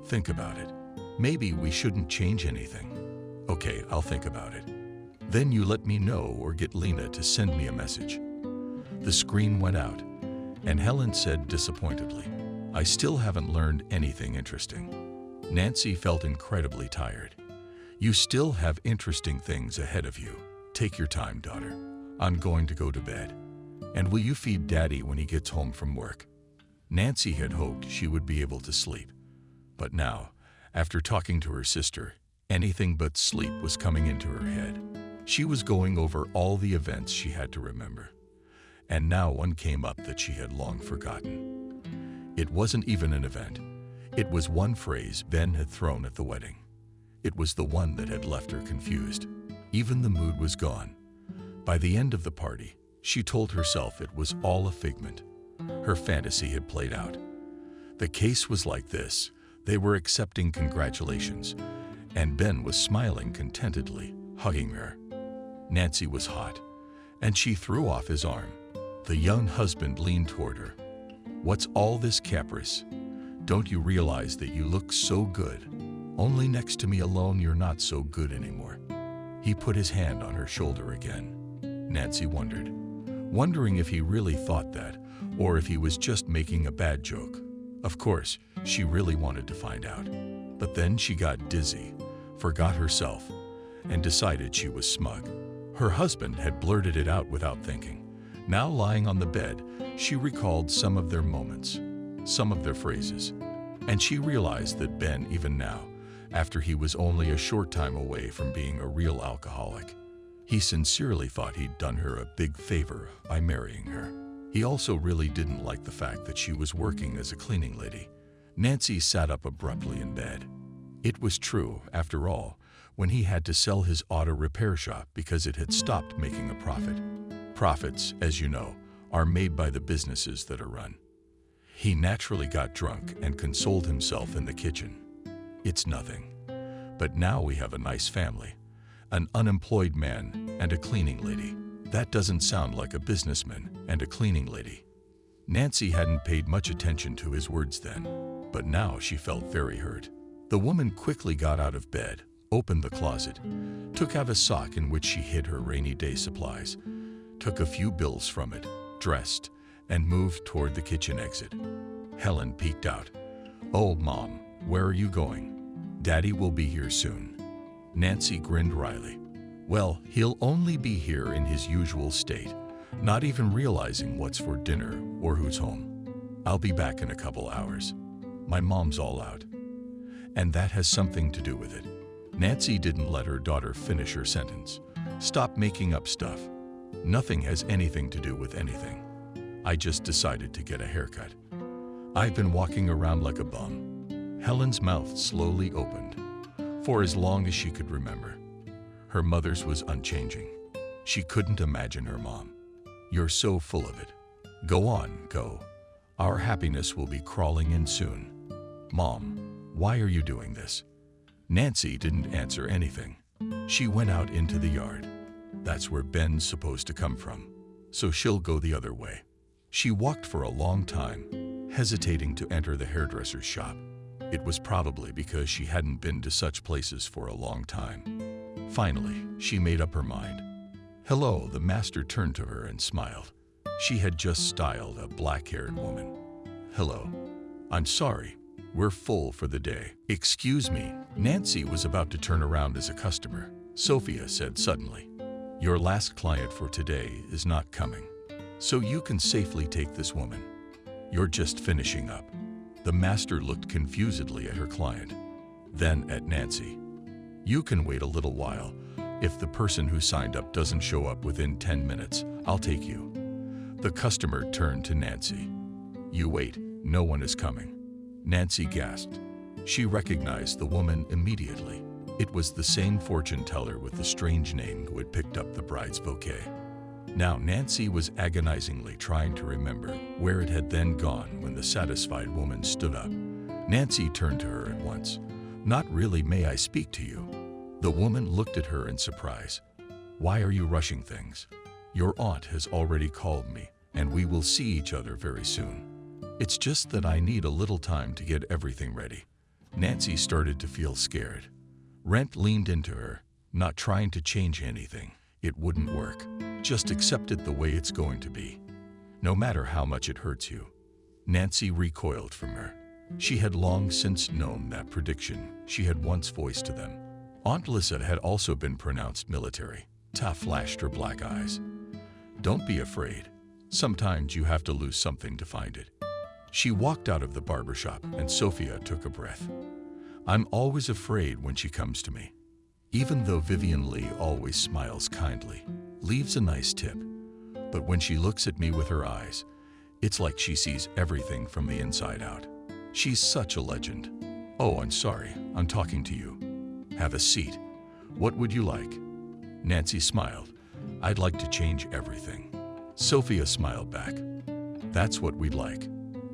Think about it. Maybe we shouldn't change anything. Okay, I'll think about it. Then you let me know or get Lena to send me a message. The screen went out, and Helen said disappointedly, I still haven't learned anything interesting. Nancy felt incredibly tired. You still have interesting things ahead of you. Take your time, daughter. I'm going to go to bed. And will you feed Daddy when he gets home from work? Nancy had hoped she would be able to sleep. But now, after talking to her sister, anything but sleep was coming into her head. She was going over all the events she had to remember. And now one came up that she had long forgotten. It wasn't even an event. It was one phrase Ben had thrown at the wedding. It was the one that had left her confused. Even the mood was gone. By the end of the party, She told herself it was all a figment. Her fantasy had played out. The case was like this. They were accepting congratulations, and Ben was smiling contentedly, hugging her. Nancy was hot, and she threw off his arm. The young husband leaned toward her. "What's all this caprice? Don't you realize that you look so good? Only next to me alone you're not so good anymore." He put his hand on her shoulder again. Nancy wondered, wondering if he really thought that, or if he was just making a bad joke. Of course, she really wanted to find out. But then she got dizzy, forgot herself, and decided she was smug. Her husband had blurted it out without thinking. Now lying on the bed, she recalled some of their moments, some of their phrases, and she realized that Ben, even now, after he was only a short time away from being a real alcoholic, he sincerely thought he'd done her a big favor by marrying her. He also really didn't like the fact that she was working as a cleaning lady. Nancy sat up abruptly in bed. It was true, after all, when he had to sell his auto repair shop because it had stopped making a profit. Profits, as you know, are made by the businesses that are run. He naturally got drunk and consoled himself in the kitchen. "It's nothing. But now we have a nice family. An unemployed man and a cleaning lady. That doesn't sound like a businessman and a cleaning lady." Nancy hadn't paid much attention to his words then, but now she felt very hurt. The woman quickly got out of bed, opened the closet, took out a sock in which she hid her rainy day supplies, took a few bills from it, dressed, and moved toward the kitchen exit. Helen peeked out. "Oh, Mom, where are you going?" "Daddy will be here soon." Nancy grinned wryly. "Well, he'll only be here in his usual state, not even realizing what's for dinner or who's home. I'll be back in a couple hours. My mom's all out." And that has something to do with it. Nancy didn't let her daughter finish her sentence. "Stop making up stuff. Nothing has anything to do with anything. I just decided to get a haircut. I've been walking around like a bum." Helen's mouth slowly opened. For as long as she could remember, her mother's was unchanging. She couldn't imagine her mom. "You're so full of it. Go on, go. Our happiness will be crawling in soon." "Mom, why are you doing this?" Nancy didn't answer anything. She went out into the yard. That's where Ben's supposed to come from, so she'll go the other way. She walked for a long time, hesitating to enter the hairdresser's shop. It was probably because she hadn't been to such places for a long time. Finally, she made up her mind. "Hello," the master turned to her and smiled. She had just styled a black-haired woman. "Hello. I'm sorry. We're full for the day." "Excuse me." Nancy was about to turn around as a customer. Sophia said suddenly, "Your last client for today is not coming, so you can safely take this woman. You're just finishing up." The master looked confusedly at her client, then at Nancy. "You can wait a little while. If the person who signed up doesn't show up within 10 minutes, I'll take you." The customer turned to Nancy. "You wait, no one is coming." Nancy gasped. She recognized the woman immediately. It was the same fortune teller with the strange name who had picked up the bride's bouquet. Now Nancy was agonizingly trying to remember where it had then gone when the satisfied woman stood up. Nancy turned to her at once. "Not really, may I speak to you?" The woman looked at her in surprise. "Why are you rushing things? Your aunt has already called me, and we will see each other very soon. It's just that I need a little time to get everything ready." Nancy started to feel scared. Rent leaned into her, not trying to change anything. It wouldn't work. Just accept it the way it's going to be, no matter how much it hurts you. Nancy recoiled from her. She had long since known that prediction she had once voiced to them. Aunt Lissa had also been pronounced military. Ta flashed her black eyes. "Don't be afraid. Sometimes you have to lose something to find it." She walked out of the barbershop and Sophia took a breath. "I'm always afraid when she comes to me. Even though Vivian Lee always smiles kindly, leaves a nice tip, but when she looks at me with her eyes, it's like she sees everything from the inside out. She's such a legend." "Oh, I'm sorry, I'm talking to you. Have a seat. What would you like?" Nancy smiled. "I'd like to change everything." Sophia smiled back. That's what we'd like.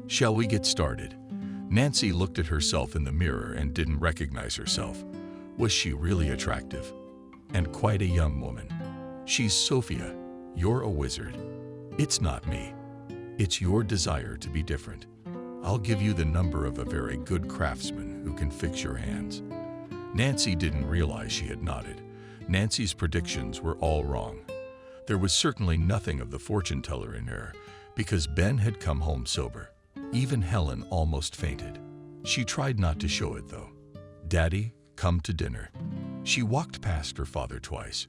Shall we get started? Nancy looked at herself in the mirror and didn't recognize herself. Was she really attractive? And quite a young woman. She's Sophia. You're a wizard. It's not me. It's your desire to be different. I'll give you the number of a very good craftsman who can fix your hands. Nancy didn't realize she had nodded. Nancy's predictions were all wrong. There was certainly nothing of the fortune teller in her, because Ben had come home sober. Even Helen almost fainted. She tried not to show it, though. Daddy, come to dinner. She walked past her father twice,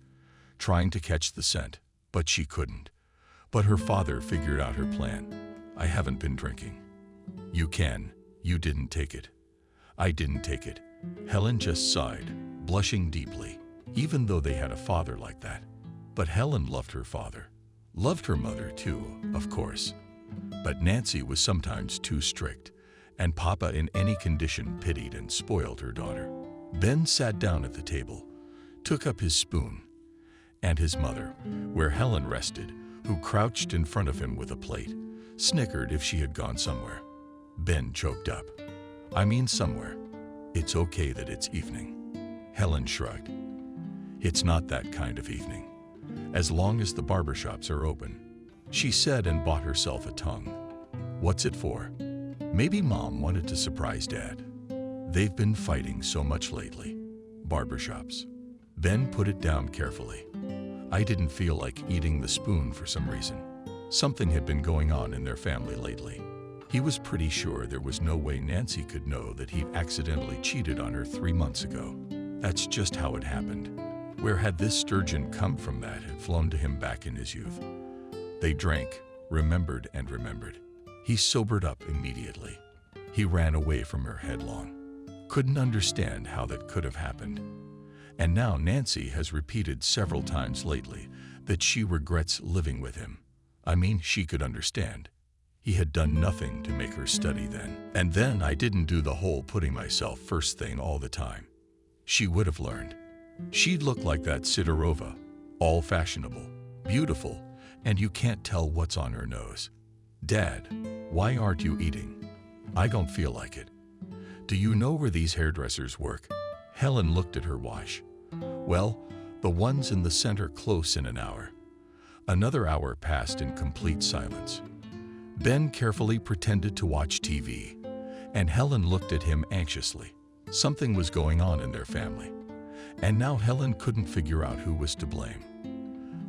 trying to catch the scent, but she couldn't. But her father figured out her plan. I haven't been drinking. You can. You didn't take it. I didn't take it. Helen just sighed, blushing deeply, even though they had a father like that. But Helen loved her father. Loved her mother, too, of course. But Nancy was sometimes too strict, and Papa in any condition pitied and spoiled her daughter. Ben sat down at the table, took up his spoon, and his mother, where Helen rested, who crouched in front of him with a plate, snickered if she had gone somewhere. Ben choked up. I mean somewhere. It's okay that it's evening. Helen shrugged. It's not that kind of evening. As long as the barbershops are open, she said, and bought herself a tongue. What's it for? Maybe Mom wanted to surprise Dad. They've been fighting so much lately. Barbershops. Ben put it down carefully. I didn't feel like eating the spoon for some reason. Something had been going on in their family lately. He was pretty sure there was no way Nancy could know that he'd accidentally cheated on her 3 months ago. That's just how it happened. Where had this sturgeon come from that had flown to him back in his youth? They drank, remembered and remembered. He sobered up immediately. He ran away from her headlong. Couldn't understand how that could have happened. And now Nancy has repeated several times lately that she regrets living with him. I mean, she could understand. He had done nothing to make her study then. And then I didn't do the whole putting myself first thing all the time. She would have learned. She'd look like that Sidorova, all fashionable, beautiful, and you can't tell what's on her nose. Dad, why aren't you eating? I don't feel like it. Do you know where these hairdressers work? Helen looked at her watch. Well, the ones in the center close in an hour. Another hour passed in complete silence. Ben carefully pretended to watch TV, and Helen looked at him anxiously. Something was going on in their family, and now Helen couldn't figure out who was to blame.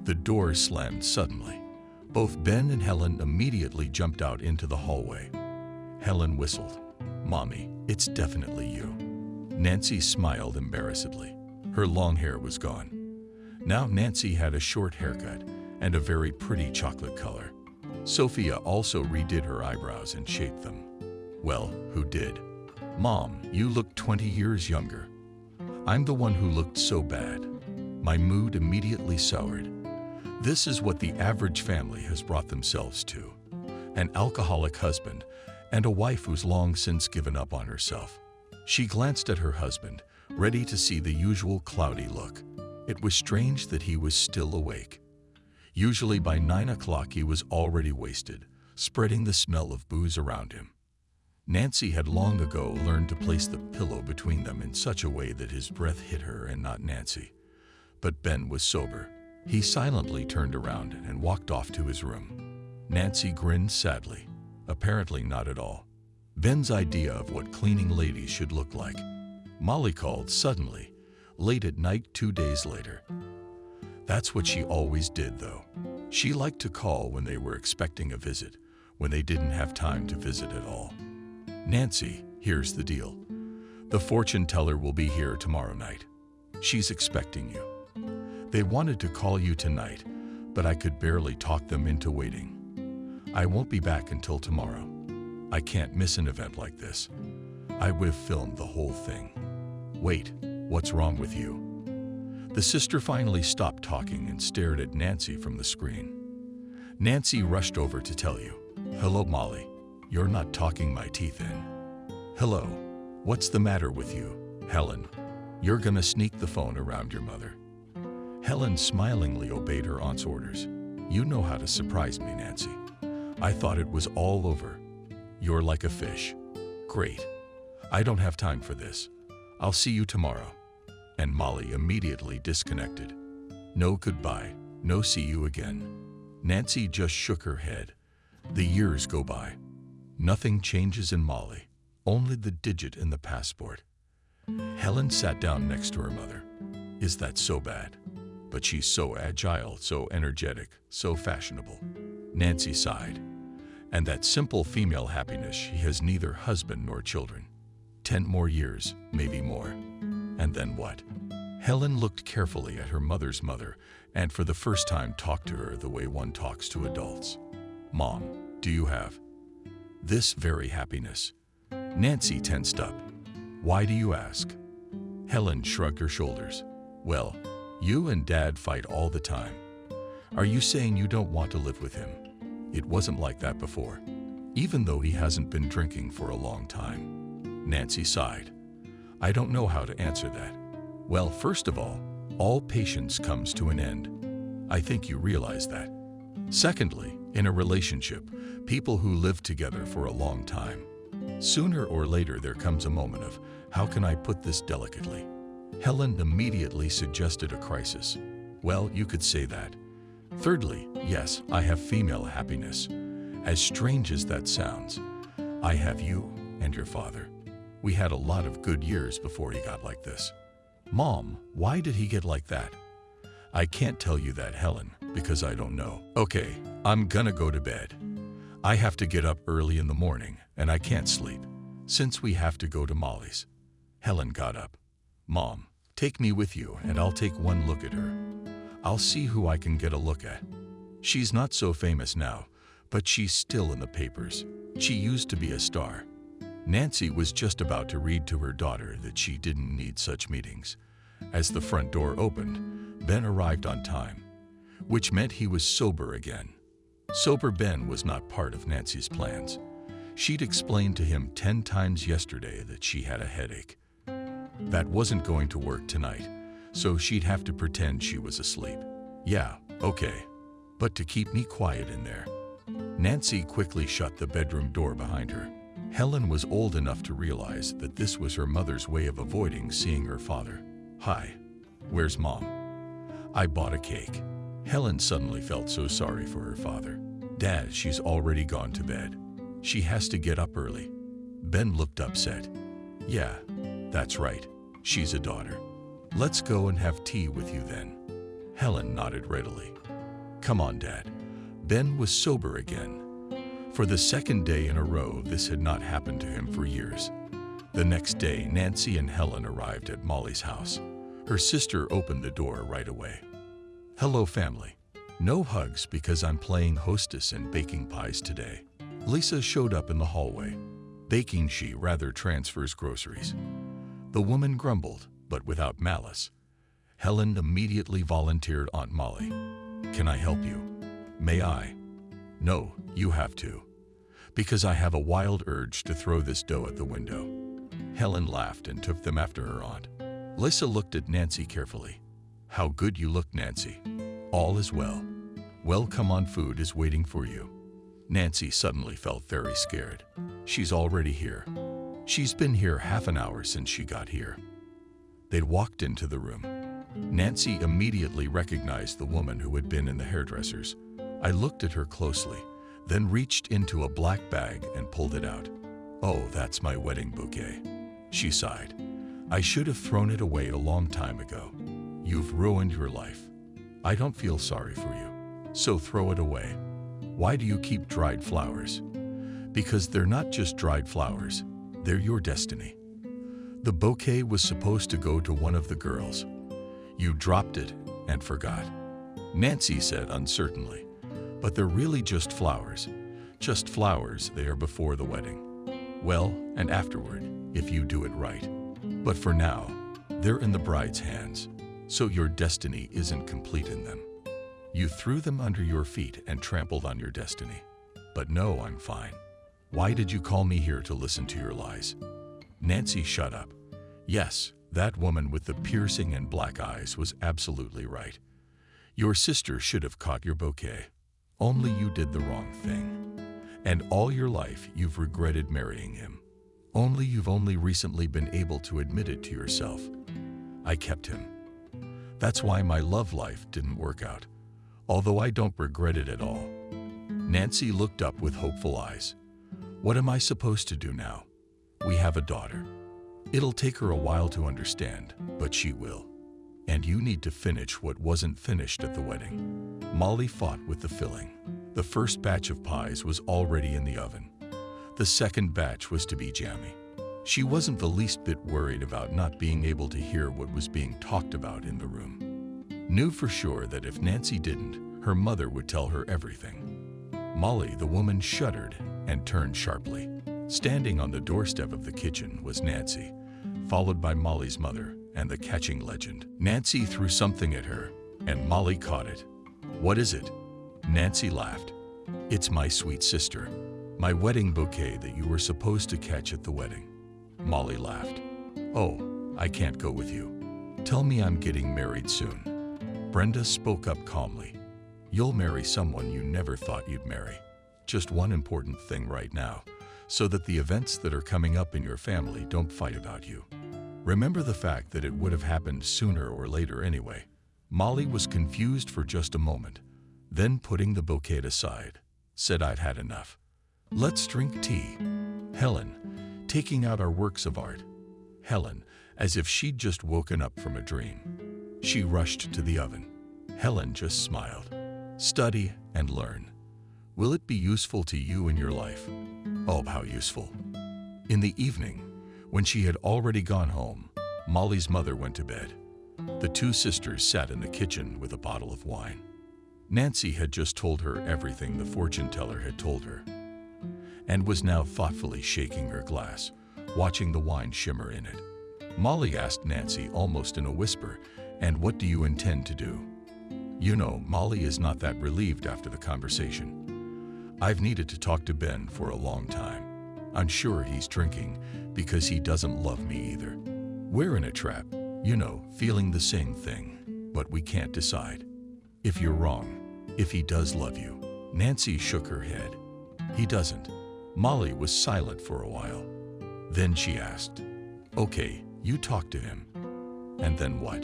The door slammed suddenly. Both Ben and Helen immediately jumped out into the hallway. Helen whistled. Mommy, it's definitely you. Nancy smiled embarrassedly. Her long hair was gone. Now Nancy had a short haircut and a very pretty chocolate color. Sophia also redid her eyebrows and shaped them. Well, who did? Mom, you look 20 years younger. I'm the one who looked so bad. My mood immediately soured. This is what the average family has brought themselves to. An alcoholic husband and a wife who's long since given up on herself. She glanced at her husband, ready to see the usual cloudy look. It was strange that he was still awake. Usually by 9 o'clock he was already wasted, spreading the smell of booze around him. Nancy had long ago learned to place the pillow between them in such a way that his breath hit her and not Nancy. But Ben was sober. He silently turned around and walked off to his room. Nancy grinned sadly. Apparently not at all. Ben's idea of what cleaning ladies should look like. Molly called suddenly, late at night 2 days later. That's what she always did, though. She liked to call when they were expecting a visit, when they didn't have time to visit at all. Nancy, here's the deal. The fortune teller will be here tomorrow night. She's expecting you. They wanted to call you tonight, but I could barely talk them into waiting. I won't be back until tomorrow. I can't miss an event like this. I would have filmed the whole thing. Wait, what's wrong with you? The sister finally stopped talking and stared at Nancy from the screen. Nancy rushed over to tell you. Hello, Molly. You're not talking my teeth in. Hello. What's the matter with you, Helen? You're gonna sneak the phone around your mother. Helen smilingly obeyed her aunt's orders. You know how to surprise me, Nancy. I thought it was all over. You're like a fish. Great. I don't have time for this. I'll see you tomorrow. And Molly immediately disconnected. No goodbye, no see you again. Nancy just shook her head. The years go by. Nothing changes in Molly, only the digit in the passport. Helen sat down next to her mother. Is that so bad? But she's so agile, so energetic, so fashionable. Nancy sighed. And that simple female happiness, she has neither husband nor children. 10 more years, maybe more. And then what? Helen looked carefully at her mother's mother and for the first time talked to her the way one talks to adults. Mom, do you have this very happiness? Nancy tensed up. Why do you ask? Helen shrugged her shoulders. Well, you and Dad fight all the time. Are you saying you don't want to live with him? It wasn't like that before, even though he hasn't been drinking for a long time. Nancy sighed. I don't know how to answer that. Well, first of all patience comes to an end. I think you realize that. Secondly, in a relationship, people who live together for a long time, sooner or later there comes a moment of, how can I put this delicately? Helen immediately suggested a crisis. Well, you could say that. Thirdly, yes, I have female happiness. As strange as that sounds, I have you and your father. We had a lot of good years before he got like this. Mom, why did he get like that? I can't tell you that, Helen, because I don't know. Okay, I'm gonna go to bed. I have to get up early in the morning, and I can't sleep, since we have to go to Molly's. Helen got up. Mom, take me with you, and I'll take one look at her. I'll see who I can get a look at. She's not so famous now, but she's still in the papers. She used to be a star. Nancy was just about to read to her daughter that she didn't need such meetings. As the front door opened, Ben arrived on time, which meant he was sober again. Sober Ben was not part of Nancy's plans. She'd explained to him 10 times yesterday that she had a headache. That wasn't going to work tonight, so she'd have to pretend she was asleep. Yeah, okay, but to keep me quiet in there. Nancy quickly shut the bedroom door behind her. Helen was old enough to realize that this was her mother's way of avoiding seeing her father. Hi, where's Mom? I bought a cake. Helen suddenly felt so sorry for her father. Dad, she's already gone to bed. She has to get up early. Ben looked upset. Yeah, that's right. She's a daughter. Let's go and have tea with you then. Helen nodded readily. Come on, Dad. Ben was sober again. For the second day in a row, this had not happened to him for years. The next day, Nancy and Helen arrived at Molly's house. Her sister opened the door right away. Hello, family. No hugs because I'm playing hostess and baking pies today. Lisa showed up in the hallway. Baking, she rather transfers groceries. The woman grumbled, but without malice. Helen immediately volunteered Aunt Molly. Can I help you? May I? No, you have to. Because I have a wild urge to throw this dough at the window. Helen laughed and took them after her aunt. Lisa looked at Nancy carefully. How good you look, Nancy. All is well. Well, come on, food is waiting for you. Nancy suddenly felt very scared. She's already here. She's been here half an hour since she got here. They'd walked into the room. Nancy immediately recognized the woman who had been in the hairdresser's. I looked at her closely, then reached into a black bag and pulled it out. Oh, that's my wedding bouquet. She sighed. I should have thrown it away a long time ago. You've ruined your life. I don't feel sorry for you. So throw it away. Why do you keep dried flowers? Because they're not just dried flowers. They're your destiny. The bouquet was supposed to go to one of the girls. You dropped it and forgot. Nancy said uncertainly. But they're really just flowers. Just flowers, they are before the wedding. Well, and afterward, if you do it right. But for now, they're in the bride's hands, so your destiny isn't complete in them. You threw them under your feet and trampled on your destiny. But no, I'm fine. Why did you call me here to listen to your lies? Nancy, shut up. Yes, that woman with the piercing and black eyes was absolutely right. Your sister should have caught your bouquet. Only you did the wrong thing. And all your life you've regretted marrying him. Only you've only recently been able to admit it to yourself. I kept him. That's why my love life didn't work out, although I don't regret it at all. Nancy looked up with hopeful eyes. What am I supposed to do now? We have a daughter. It'll take her a while to understand, but she will. And you need to finish what wasn't finished at the wedding. Molly fought with the filling. The first batch of pies was already in the oven. The second batch was to be jammy. She wasn't the least bit worried about not being able to hear what was being talked about in the room. Knew for sure that if Nancy didn't, her mother would tell her everything. Molly, the woman, shuddered and turned sharply. Standing on the doorstep of the kitchen was Nancy, followed by Molly's mother and the catching legend. Nancy threw something at her, and Molly caught it. What is it? Nancy laughed. It's my sweet sister, my wedding bouquet that you were supposed to catch at the wedding. Molly laughed. Oh, I can't go with you. Tell me I'm getting married soon. Brenda spoke up calmly. You'll marry someone you never thought you'd marry. Just one important thing right now, so that the events that are coming up in your family don't fight about you. Remember the fact that it would have happened sooner or later anyway. Molly was confused for just a moment, then putting the bouquet aside, said I'd had enough. Let's drink tea. Helen, taking out our works of art. Helen, as if she'd just woken up from a dream. She rushed to the oven. Helen just smiled. Study and learn. Will it be useful to you in your life? Oh, how useful. In the evening, when she had already gone home, Molly's mother went to bed. The two sisters sat in the kitchen with a bottle of wine. Nancy had just told her everything the fortune teller had told her, and was now thoughtfully shaking her glass, watching the wine shimmer in it. Molly asked Nancy almost in a whisper, "And what do you intend to do?" You know, Molly is not that relieved after the conversation. I've needed to talk to Ben for a long time. I'm sure he's drinking because he doesn't love me either. We're in a trap, you know, feeling the same thing, but we can't decide. If you're wrong, if he does love you. Nancy shook her head. He doesn't. Molly was silent for a while. Then she asked, "Okay, you talk to him. And then what?"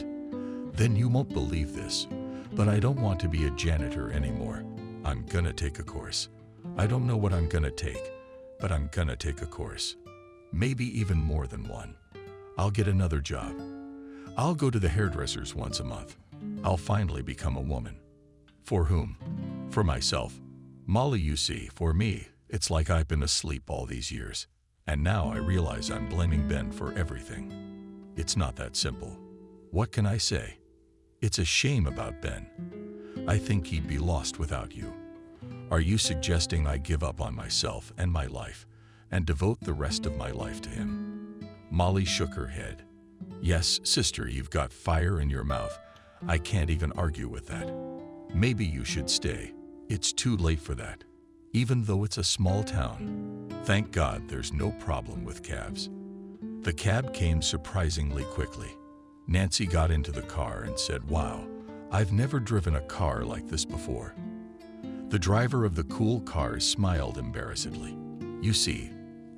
"Then you won't believe this, but I don't want to be a janitor anymore. I'm gonna take a course. I don't know what I'm gonna take, but I'm gonna take a course. Maybe even more than one. I'll get another job. I'll go to the hairdressers once a month. I'll finally become a woman." For whom? For myself. Molly, you see, for me, it's like I've been asleep all these years, and now I realize I'm blaming Ben for everything. It's not that simple. What can I say? It's a shame about Ben. I think he'd be lost without you. Are you suggesting I give up on myself and my life and devote the rest of my life to him? Molly shook her head. Yes, sister, you've got fire in your mouth. I can't even argue with that. Maybe you should stay. It's too late for that. Even though it's a small town. Thank God there's no problem with cabs. The cab came surprisingly quickly. Nancy got into the car and said, "Wow, I've never driven a car like this before." The driver of the cool car smiled embarrassedly. "You see,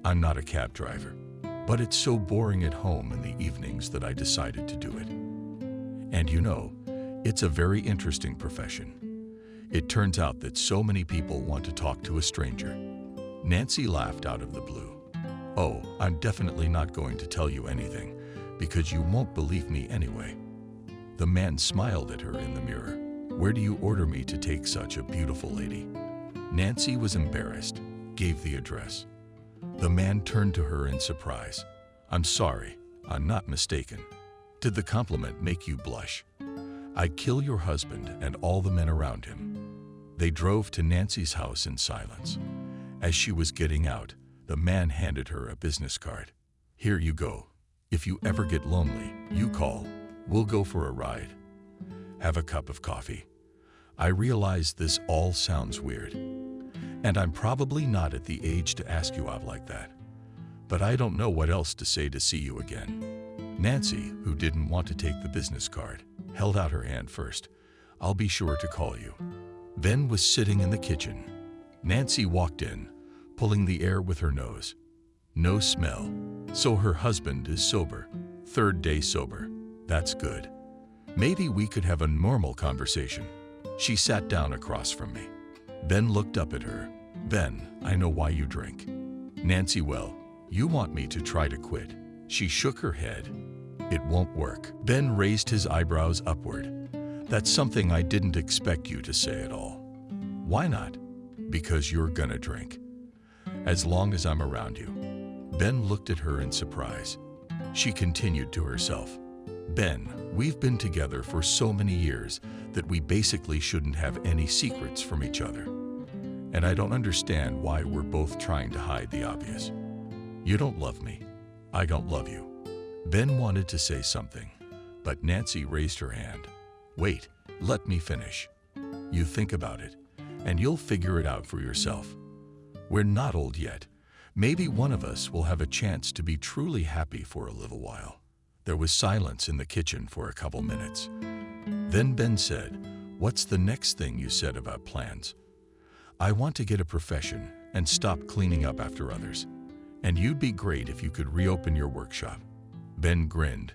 I'm not a cab driver, but it's so boring at home in the evenings that I decided to do it. And you know, it's a very interesting profession. It turns out that so many people want to talk to a stranger." Nancy laughed out of the blue. "Oh, I'm definitely not going to tell you anything, because you won't believe me anyway." The man smiled at her in the mirror. "Where do you order me to take such a beautiful lady?" Nancy was embarrassed, gave the address. The man turned to her in surprise. "I'm sorry, I'm not mistaken. Did the compliment make you blush? I'd kill your husband and all the men around him." They drove to Nancy's house in silence. As she was getting out, the man handed her a business card. "Here you go. If you ever get lonely, you call. We'll go for a ride. Have a cup of coffee." I realize this all sounds weird, and I'm probably not at the age to ask you out like that. But I don't know what else to say to see you again. Nancy, who didn't want to take the business card, held out her hand first. I'll be sure to call you. Ben was sitting in the kitchen. Nancy walked in, pulling the air with her nose. No smell. So her husband is sober. 3rd day sober. That's good. Maybe we could have a normal conversation. She sat down across from me. Ben looked up at her. Ben, I know why you drink. Nancy, well, you want me to try to quit. She shook her head. It won't work. Ben raised his eyebrows upward. That's something I didn't expect you to say at all. Why not? Because you're gonna drink. As long as I'm around you. Ben looked at her in surprise. She continued to herself. Ben, we've been together for so many years that we basically shouldn't have any secrets from each other. And I don't understand why we're both trying to hide the obvious. You don't love me. I don't love you. Ben wanted to say something, but Nancy raised her hand. Wait, let me finish. You think about it, and you'll figure it out for yourself. We're not old yet. Maybe one of us will have a chance to be truly happy for a little while. There was silence in the kitchen for a couple minutes. Then Ben said, "What's the next thing you said about plans?" "I want to get a profession and stop cleaning up after others. And you'd be great if you could reopen your workshop." Ben grinned.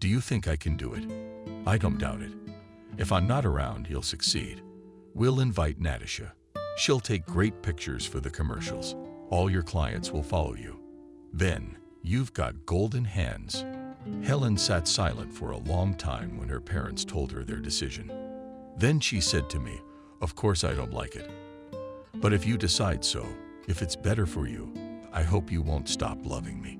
"Do you think I can do it?" "I don't doubt it. If I'm not around, you'll succeed. We'll invite Natasha. She'll take great pictures for the commercials. All your clients will follow you. Ben, you've got golden hands." Helen sat silent for a long time when her parents told her their decision. Then she said to me, "Of course I don't like it. But if you decide so, if it's better for you, I hope you won't stop loving me."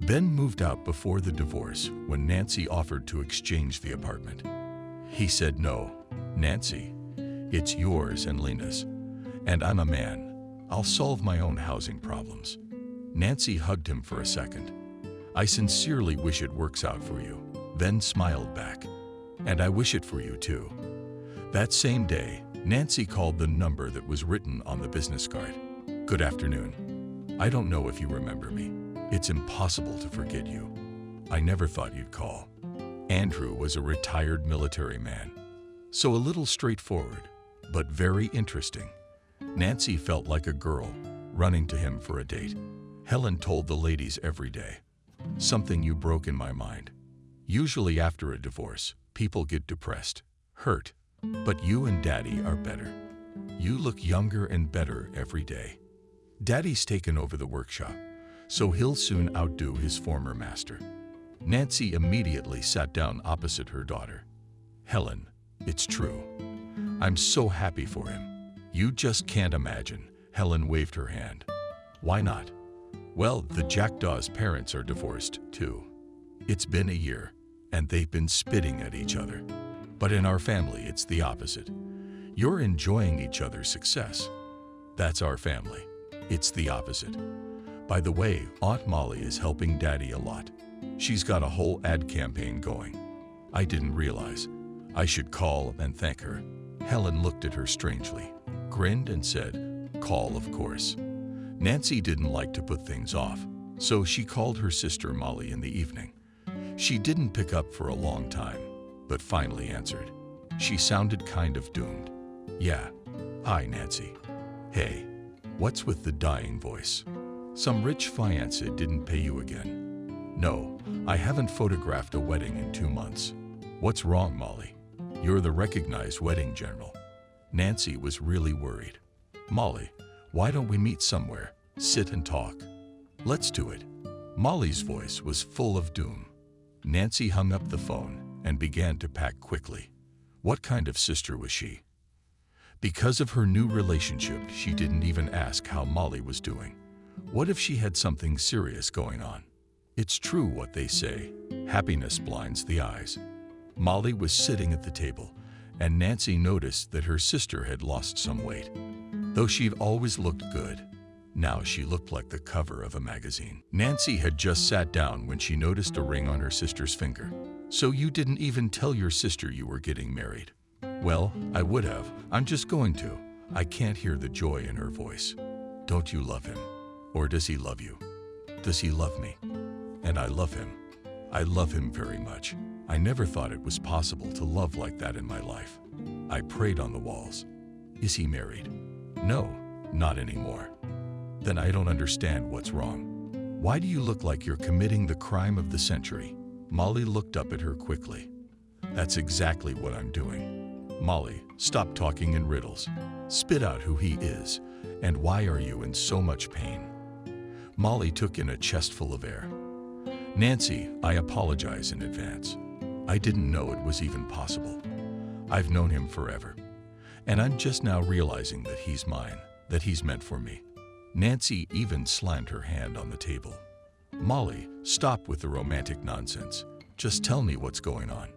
Ben moved out before the divorce when Nancy offered to exchange the apartment. He said, "No, Nancy, it's yours and Lena's. And I'm a man. I'll solve my own housing problems." Nancy hugged him for a second. "I sincerely wish it works out for you." Ben smiled back. "And I wish it for you too." That same day, Nancy called the number that was written on the business card. "Good afternoon. I don't know if you remember me. It's impossible to forget you. I never thought you'd call." Andrew was a retired military man, so a little straightforward, but very interesting. Nancy felt like a girl running to him for a date. Helen told the ladies every day, "Something you broke in my mind. Usually after a divorce, people get depressed, hurt, but you and Daddy are better. You look younger and better every day. Daddy's taken over the workshop, so he'll soon outdo his former master." Nancy immediately sat down opposite her daughter. "Helen, it's true. I'm so happy for him. You just can't imagine." Helen waved her hand. "Why not?" "Well, the Jackdaw's parents are divorced, too. It's been a year, and they've been spitting at each other. But in our family, it's the opposite. You're enjoying each other's success. That's our family. It's the opposite. By the way, Aunt Molly is helping Daddy a lot. She's got a whole ad campaign going. I didn't realize. I should call and thank her." Helen looked at her strangely, grinned and said, "Call, of course." Nancy didn't like to put things off, so she called her sister Molly in the evening. She didn't pick up for a long time, but finally answered. She sounded kind of doomed. "Yeah. Hi, Nancy. Hey, what's with the dying voice? Some rich fiancé didn't pay you again?" "No, I haven't photographed a wedding in 2 months." "What's wrong, Molly? You're the recognized wedding general." Nancy was really worried. "Molly, why don't we meet somewhere, sit and talk? Let's do it." Molly's voice was full of doom. Nancy hung up the phone and began to pack quickly. What kind of sister was she? Because of her new relationship, she didn't even ask how Molly was doing. What if she had something serious going on? It's true what they say, happiness blinds the eyes. Molly was sitting at the table, and Nancy noticed that her sister had lost some weight. Though she'd always looked good, now she looked like the cover of a magazine. Nancy had just sat down when she noticed a ring on her sister's finger. "So you didn't even tell your sister you were getting married?" "Well, I would have. I'm just going to." I can't hear the joy in her voice. "Don't you love him? Or does he love you?" "Does he love me?" "And I love him. I love him very much. I never thought it was possible to love like that in my life. I prayed on the walls. Is he married? No, not anymore. Then I don't understand what's wrong. Why do you look like you're committing the crime of the century? Molly looked up at her quickly. That's exactly what I'm doing. Molly, stop talking in riddles. Spit out who he is, and why are you in so much pain? Molly took in a chestful of air. Nancy, I apologize in advance. I didn't know it was even possible. I've known him forever, and I'm just now realizing that he's mine, that he's meant for me. Nancy even slammed her hand on the table. Molly, stop with the romantic nonsense. Just tell me what's going on.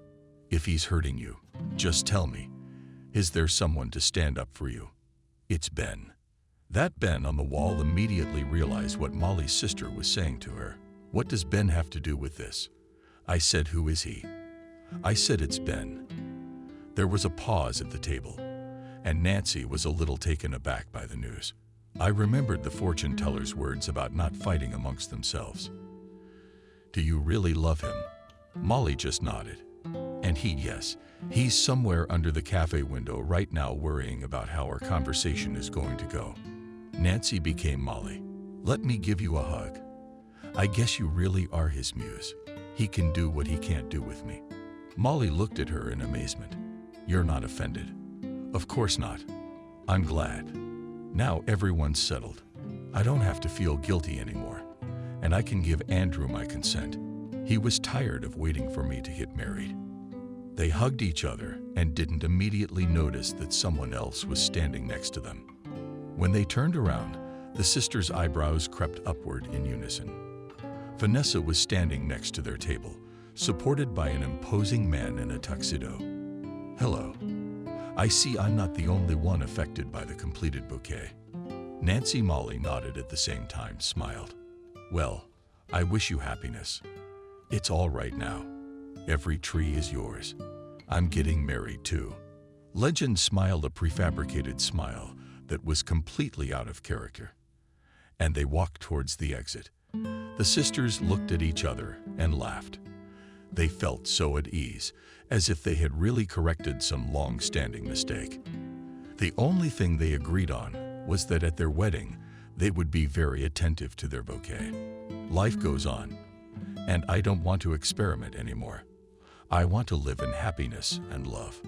If he's hurting you, just tell me. Is there someone to stand up for you? It's Ben. That Ben on the wall immediately realized what Molly's sister was saying to her. What does Ben have to do with this? I said, who is he? I said, it's Ben. There was a pause at the table, and Nancy was a little taken aback by the news. I remembered the fortune teller's words about not fighting amongst themselves. Do you really love him? Molly just nodded. And yes, he's somewhere under the cafe window right now worrying about how our conversation is going to go. Nancy became Molly. Let me give you a hug. I guess you really are his muse. He can do what he can't do with me. Molly looked at her in amazement. You're not offended? Of course not. I'm glad. Now everyone's settled. I don't have to feel guilty anymore, and I can give Andrew my consent. He was tired of waiting for me to get married. They hugged each other and didn't immediately notice that someone else was standing next to them. When they turned around, the sisters' eyebrows crept upward in unison. Vanessa was standing next to their table, supported by an imposing man in a tuxedo. Hello. I see I'm not the only one affected by the completed bouquet. Nancy Molly nodded at the same time, smiled. Well, I wish you happiness. It's all right now. Every tree is yours. I'm getting married too. Legend smiled a prefabricated smile that was completely out of character. And they walked towards the exit. The sisters looked at each other and laughed. They felt so at ease, as if they had really corrected some long-standing mistake. The only thing they agreed on was that at their wedding, they would be very attentive to their bouquet. Life goes on, and I don't want to experiment anymore. I want to live in happiness and love.